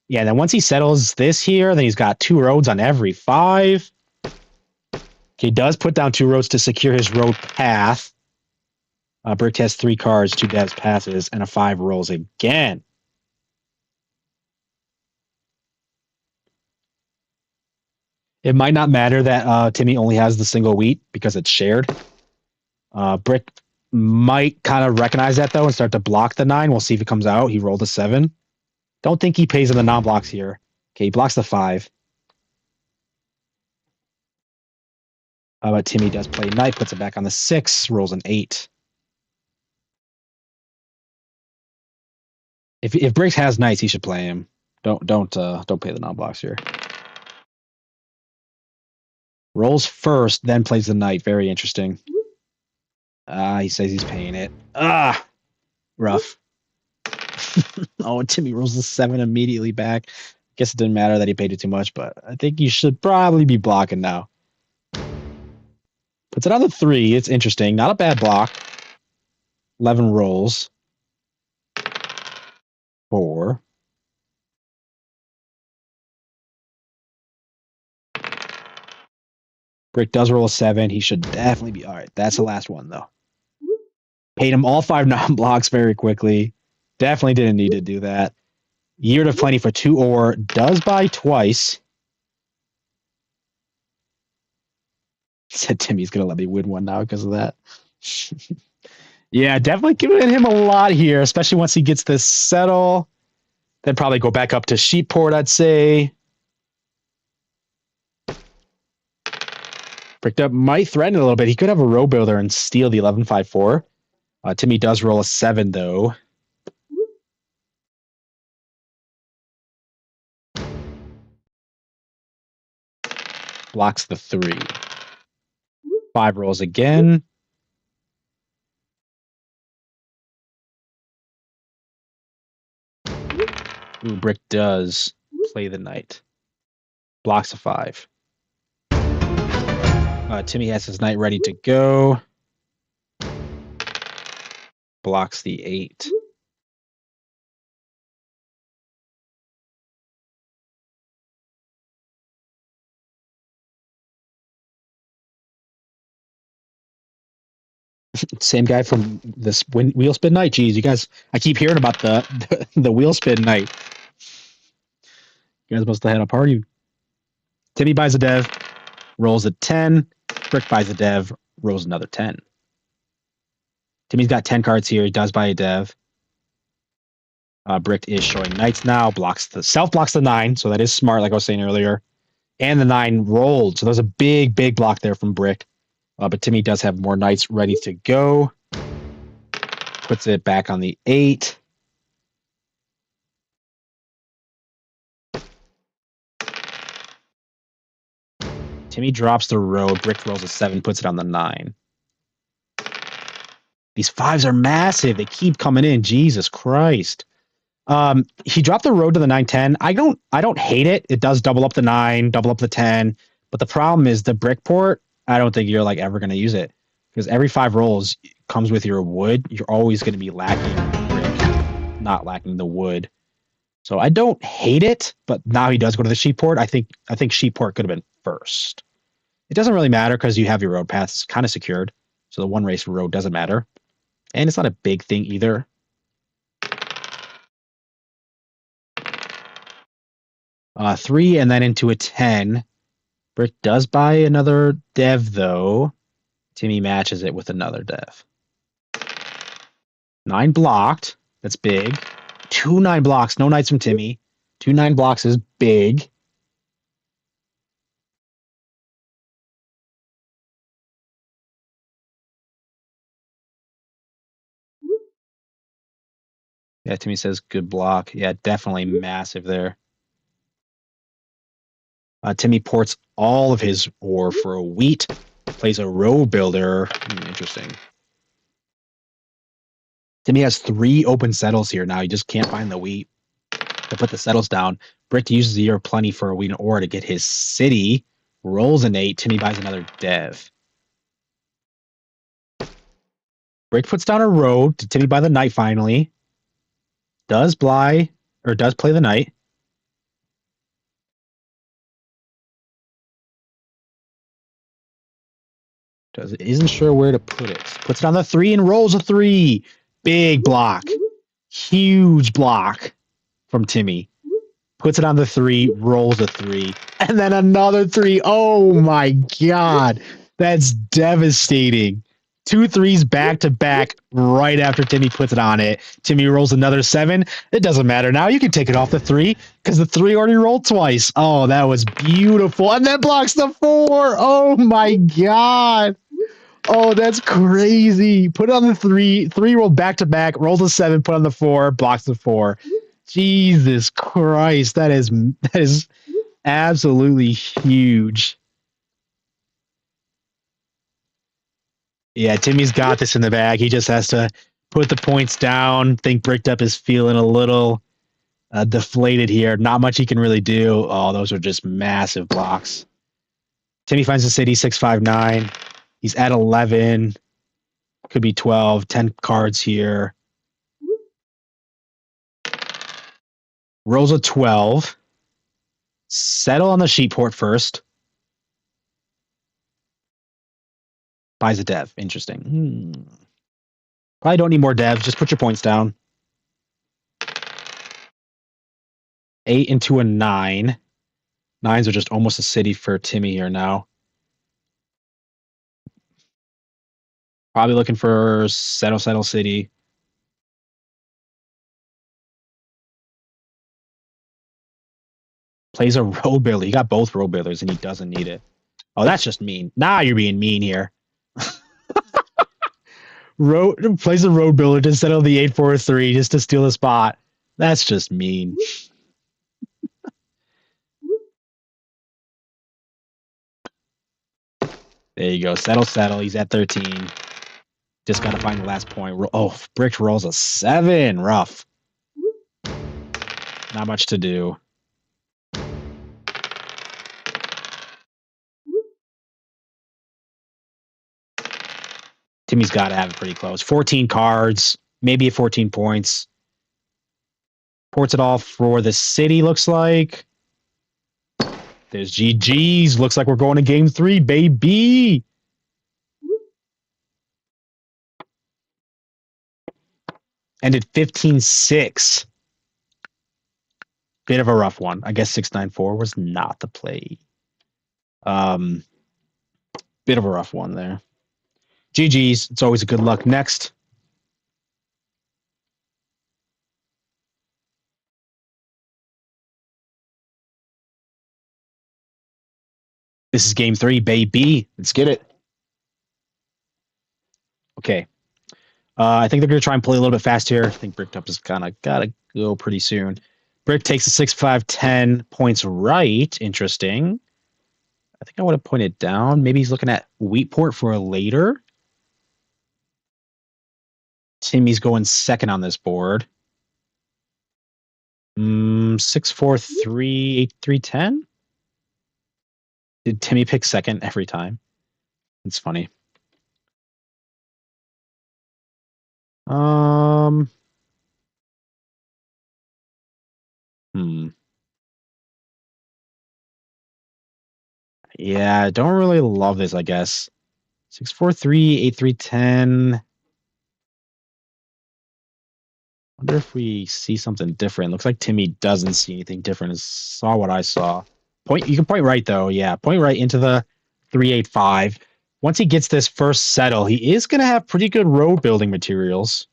Yeah, then once he settles this here, then he's got 2 roads on every 5. He does put down 2 roads to secure his road path. Brick has 3 cards, 2 devs passes, and a 5 rolls again. It might not matter that Timmy only has the single wheat because it's shared. Brick might kind of recognize that, though, and start to block the 9. We'll see if it comes out. He rolled a 7. Don't think he pays in the non-blocks here. Okay, he blocks the 5. But Timmy does play knight, puts it back on the 6, rolls an 8. If Briggs has knights, he should play him. Don't pay the non-blocks here. Rolls first, then plays the knight. Very interesting. He says he's paying it. Rough. Oh, and Timmy rolls the 7 immediately back. Guess it didn't matter that he paid it too much, but I think you should probably be blocking now. Puts it on the 3. It's interesting. Not a bad block. 11 rolls. 4. Brick does roll a 7. He should definitely be all right. That's the last one, though. Paid him all 5 non-blocks very quickly. Definitely didn't need to do that. Year of Plenty for 2 ore. Does buy twice. Said Timmy's going to let me win one now because of that. Yeah, definitely giving him a lot here, especially once he gets this settle. Then probably go back up to Sheepport, I'd say. Bricked up might threaten a little bit. He could have a row builder and steal the 11-5-4. Timmy does roll a 7, though. Blocks the 3. 5 rolls again. Ooh, Brick does play the knight. Blocks a 5. Timmy has his knight ready to go. Blocks the 8. Same guy from this wheel spin knight. Geez, you guys, I keep hearing about the wheel spin knight. You guys must have had a party. Timmy buys a dev, rolls a 10. Brick buys a dev, rolls another 10. Timmy's got 10 cards here. He does buy a dev. Brick is showing knights now. Blocks the 9, so that is smart, like I was saying earlier. And the 9 rolled, so there's a big block there from Brick. But Timmy does have more knights ready to go. Puts it back on the 8. Timmy drops the road. Brick rolls a 7, puts it on the 9. These 5s are massive. They keep coming in. Jesus Christ. He dropped the road to the 9-10. I don't hate it. It does double up the 9, double up the 10. But the problem is the brick port, I don't think you're like ever going to use it. Because every 5 rolls comes with your wood. You're always going to be lacking brick, not lacking the wood. So I don't hate it, but now he does go to the sheep port. I think sheep port could have been first. It doesn't really matter because you have your road paths kind of secured. So the 1 race road doesn't matter. And it's not a big thing either. Three and then into a 10. Brick does buy another dev, though. Timmy matches it with another dev. 9 blocked. That's big. 2 9 blocks. No knights from Timmy. 2 9 blocks is big. Yeah, Timmy says good block. Yeah, definitely massive there. Timmy ports all of his ore for a wheat. Plays a row builder. Interesting. Timmy has 3 open settles here now. He just can't find the wheat to put the settles down. Brick uses the year of plenty for a wheat and ore to get his city. Rolls an 8. Timmy buys another dev. Brick puts down a road to Timmy by the knight finally. Does play the knight. Isn't sure where to put it. Puts it on the 3 and rolls a 3. Big block. Huge block from Timmy. Puts it on the 3, rolls a 3. And then another 3. Oh my God. That's devastating. 2 threes back to back right after Timmy puts it on it. Timmy rolls another 7. It doesn't matter now. You can take it off the 3 because the 3 already rolled twice. Oh, that was beautiful. And that blocks the 4. Oh my God. Oh, that's crazy. Put it on the 3. 3 rolled back to back, rolls a 7, put on the 4, blocks the 4. Jesus Christ. That is absolutely huge. Yeah, Timmy's got this in the bag. He just has to put the points down. Think Bricked Up is feeling a little deflated here. Not much he can really do. Oh, those are just massive blocks. Timmy finds the city 659. He's at 11. Could be 12. 10 cards here. Rolls a 12. Settle on the sheet port first. Buys a dev. Interesting. Probably don't need more devs. Just put your points down. 8 into a 9. 9s are just almost a city for Timmy here now. Probably looking for settle city. Plays a road builder. He got both road builders and he doesn't need it. Oh, that's just mean. Nah, you're being mean here. Plays a road builder to settle the 8-4-3 just to steal a spot. That's just mean. There you go. Settle. He's at 13. Just got to find the last point. Oh, Brick rolls a 7. Rough. Not much to do. Timmy's got to have it pretty close. 14 cards, maybe at 14 points. Ports it all for the city, looks like. There's GG's. Looks like we're going to game 3, baby. Ended 15-6. Bit of a rough one. I guess 694 was not the play. Bit of a rough one there. GG's. It's always a good luck. Next. This is game 3, baby. Let's get it. Okay. I think they're going to try and play a little bit fast here. I think Bricked Up is kind of got to go pretty soon. Brick takes a 6-5-10 points right. Interesting. I think I would have pointed down. Maybe he's looking at Wheatport for a later. Timmy's going second on this board. 6-4-3, 8-3-10. Did Timmy pick second every time? It's funny. Yeah, I don't really love this, I guess. 6-4-3, 8-3-10. Wonder if we see something different. Looks like Timmy doesn't see anything different. Saw what I saw. You can point right though. Yeah, point right into the 3-8-5. Once he gets this first settle, he is going to have pretty good road building materials.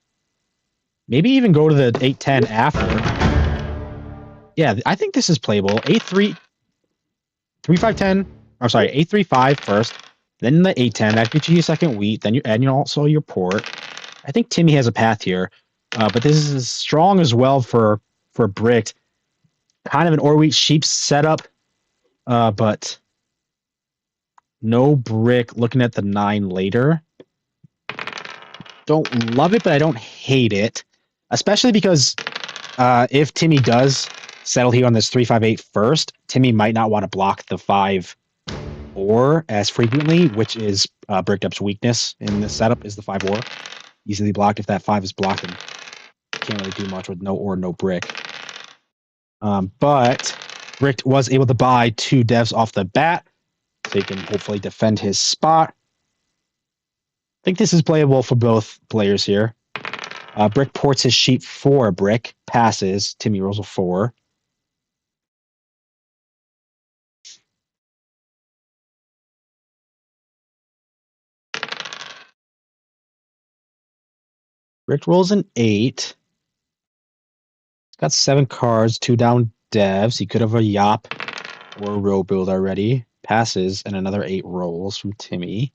Maybe even go to the 8-10 after. Yeah, I think this is playable. 8-3, 3-5-10. I'm sorry, 8-3-5 first, then the 8-10. That gets you your second wheat. Then you also your port. I think Timmy has a path here, but this is strong as well for Bricked. Kind of an or wheat sheep setup, but no brick. Looking at the 9 later. Don't love it, but I don't hate it, especially because if Timmy does settle here on this 3-5-8 first, Timmy might not want to block the 5 or as frequently, which is Bricked Up's weakness in this setup is the 5 or. easily blocked. If that 5 is blocked, then can't really do much with no brick. But Brick was able to buy 2 devs off the bat, so he can hopefully defend his spot. I think this is playable for both players here. Brick ports his sheep for a brick, passes. Timmy rolls a 4. Brick rolls an 8. He's got 7 cards, 2 down devs. He could have a Yop or a row build already. Passes, and another 8 rolls from Timmy.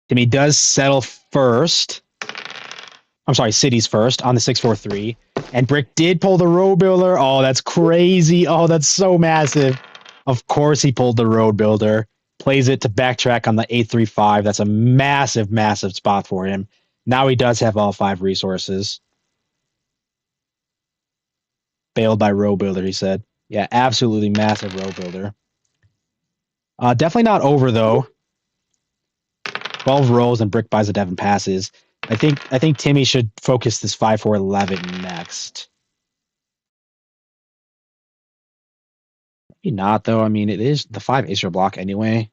Timmy does settle first. I'm sorry, cities first on the 6-4-3. And Brick did pull the road builder. Oh, that's crazy. Oh, that's so massive. Of course he pulled the road builder. Plays it to backtrack on the 8-3-5. That's a massive, massive spot for him. Now he does have all 5 resources. Bailed by road builder, he said. Yeah, absolutely massive road builder. Definitely not over, though. 12 rolls and Brick buys a dev and passes. I think Timmy should focus this 5-4-11 next. Maybe not, though. I mean, it is the 5 is your block anyway.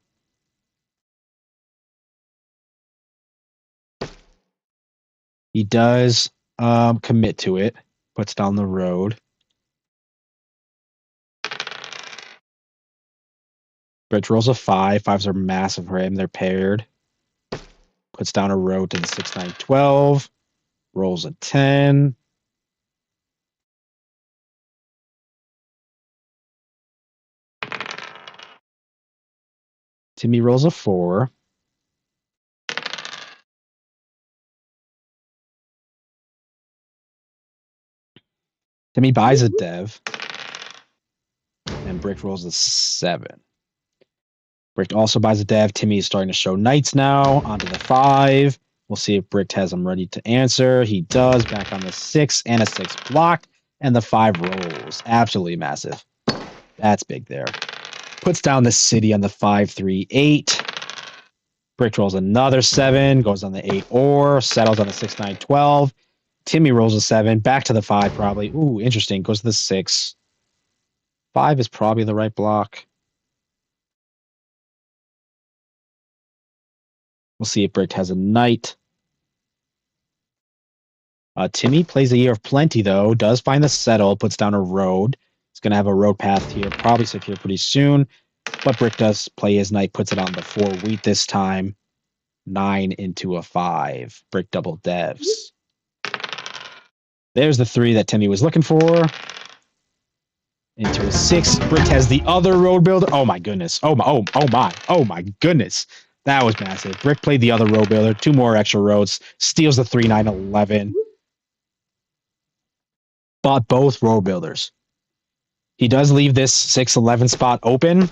He does commit to it. Puts down the road. Bridge rolls a 5. 5s are massive for him. They're paired. Puts down a road to the 6-9-12. Rolls a 10. Timmy rolls a 4. Timmy buys a dev. And Brick rolls a 7. Brick also buys a dev. Timmy is starting to show knights now. Onto the 5. We'll see if Brick has them ready to answer. He does. Back on the 6 and a 6 blocked. And the 5 rolls. Absolutely massive. That's big there. Puts down the city on the 5-3-8. Brick rolls another 7. Goes on the 8 or. Settles on the 6-9-12. Timmy rolls a 7. Back to the 5 probably. Ooh, interesting. Goes to the 6. 5 is probably the right block. We'll see if Brick has a knight. Timmy plays a Year of Plenty, though. Does find the settle. Puts down a road. He's going to have a road path here. Probably secure pretty soon. But Brick does play his knight. Puts it on the 4 wheat this time. 9 into a 5. Brick double devs. There's the 3 that Timmy was looking for. Into a 6. Brick has the other road builder. Oh my goodness. Oh my goodness. That was massive. Brick played the other road builder. 2 more extra roads. Steals the 3-9-11. Bought both road builders. He does leave this 6-11 spot open.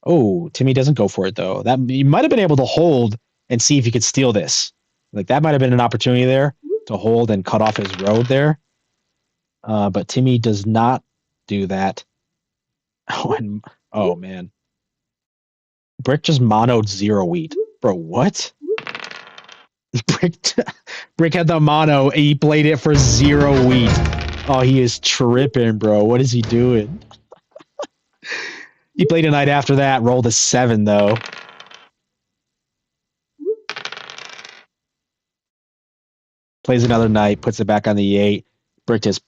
Oh, Timmy doesn't go for it, though. That he might have been able to hold and see if he could steal this. Like, that might have been an opportunity there to hold and cut off his road there. But Timmy does not do that. Oh, man. Brick just monoed 0 wheat. Bro, what? Brick had the mono. He played it for 0 wheat. Oh, he is tripping, bro. What is he doing? He played a knight after that. Rolled a 7, though. Plays another knight. Puts it back on the 8. Brick is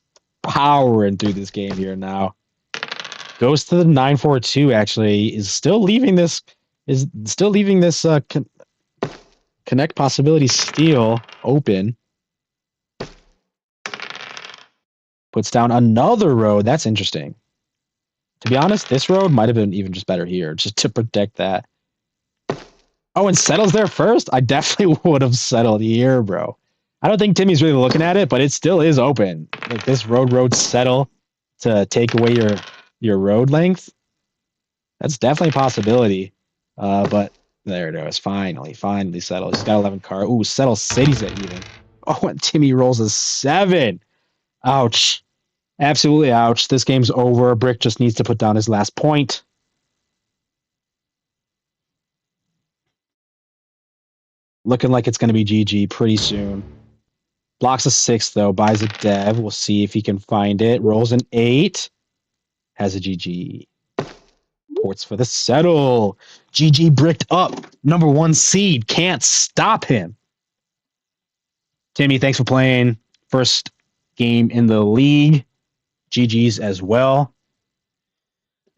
powering through this game here now. Goes to the 9-4-2, actually. Is still leaving this connect possibility steal open. Puts down another road. That's interesting. To be honest, this road might have been even just better here, just to protect that. Oh, and settles there first? I definitely would have settled here, bro. I don't think Timmy's really looking at it, but it still is open. Like, this road settle to take away your road length. That's definitely a possibility. But there it is. Finally settled. He's got 11 cards. Ooh, settle cities at even. Oh, and Timmy rolls a 7. Ouch. Absolutely ouch. This game's over. Brick just needs to put down his last point. Looking like it's going to be GG pretty soon. Blocks a 6, though. Buys a dev. We'll see if he can find it. Rolls an 8. Has a GG. Ports for the settle. GG bricked up. Number 1 seed. Can't stop him. Timmy, thanks for playing. First game in the league. GG's as well.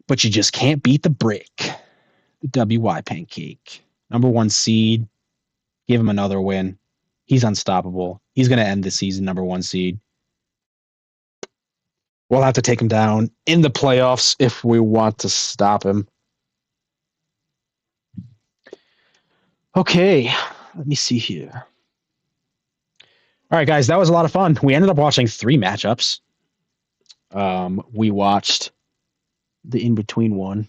But you just can't beat the brick. The WY Pancake. Number 1 seed. Give him another win. He's unstoppable. He's going to end the season number 1 seed. We'll have to take him down in the playoffs if we want to stop him. Okay, let me see here. All right, guys, that was a lot of fun. We ended up watching 3 matchups. We watched the in-between one.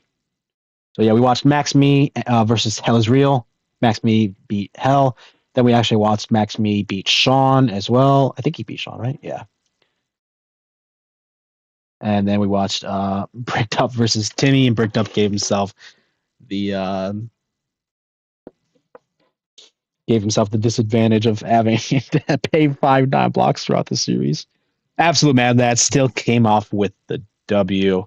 So, yeah, we watched Max Me versus Hell is Real. Max Me beat Hell. Then we actually watched Max Me beat Sean as well. I think he beat Sean, right? Yeah. And then we watched Bricked Up versus Timmy, and Bricked Up gave himself the disadvantage of having to pay 5 non-blocks throughout the series. Absolute Mad Lad still came off with the W.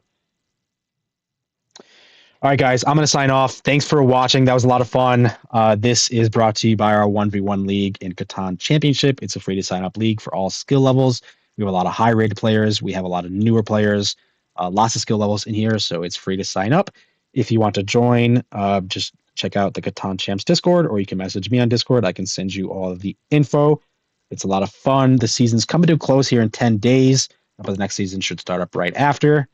All right, guys, I'm going to sign off. Thanks for watching. That was a lot of fun. This is brought to you by our 1v1 league in Catan Championship. It's a free-to-sign-up league for all skill levels. We have a lot of high-rated players. We have a lot of newer players. Lots of skill levels in here, so it's free to sign up. If you want to join, just check out the Catan Champs Discord, or you can message me on Discord. I can send you all of the info. It's a lot of fun. The season's coming to a close here in 10 days, but the next season should start up right after.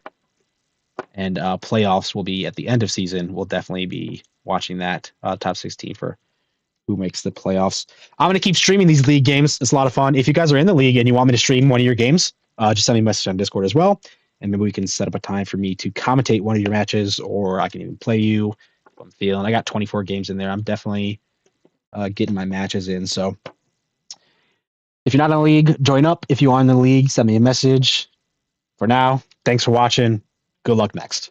And playoffs will be at the end of season. We'll definitely be watching that top 16 for who makes the playoffs. I'm going to keep streaming these league games. It's a lot of fun. If you guys are in the league and you want me to stream one of your games, just send me a message on Discord as well. And maybe we can set up a time for me to commentate one of your matches, or I can even play you if I'm feeling. I got 24 games in there. I'm definitely getting my matches in. So if you're not in the league, join up. If you are in the league, send me a message. For now, thanks for watching. Good luck next.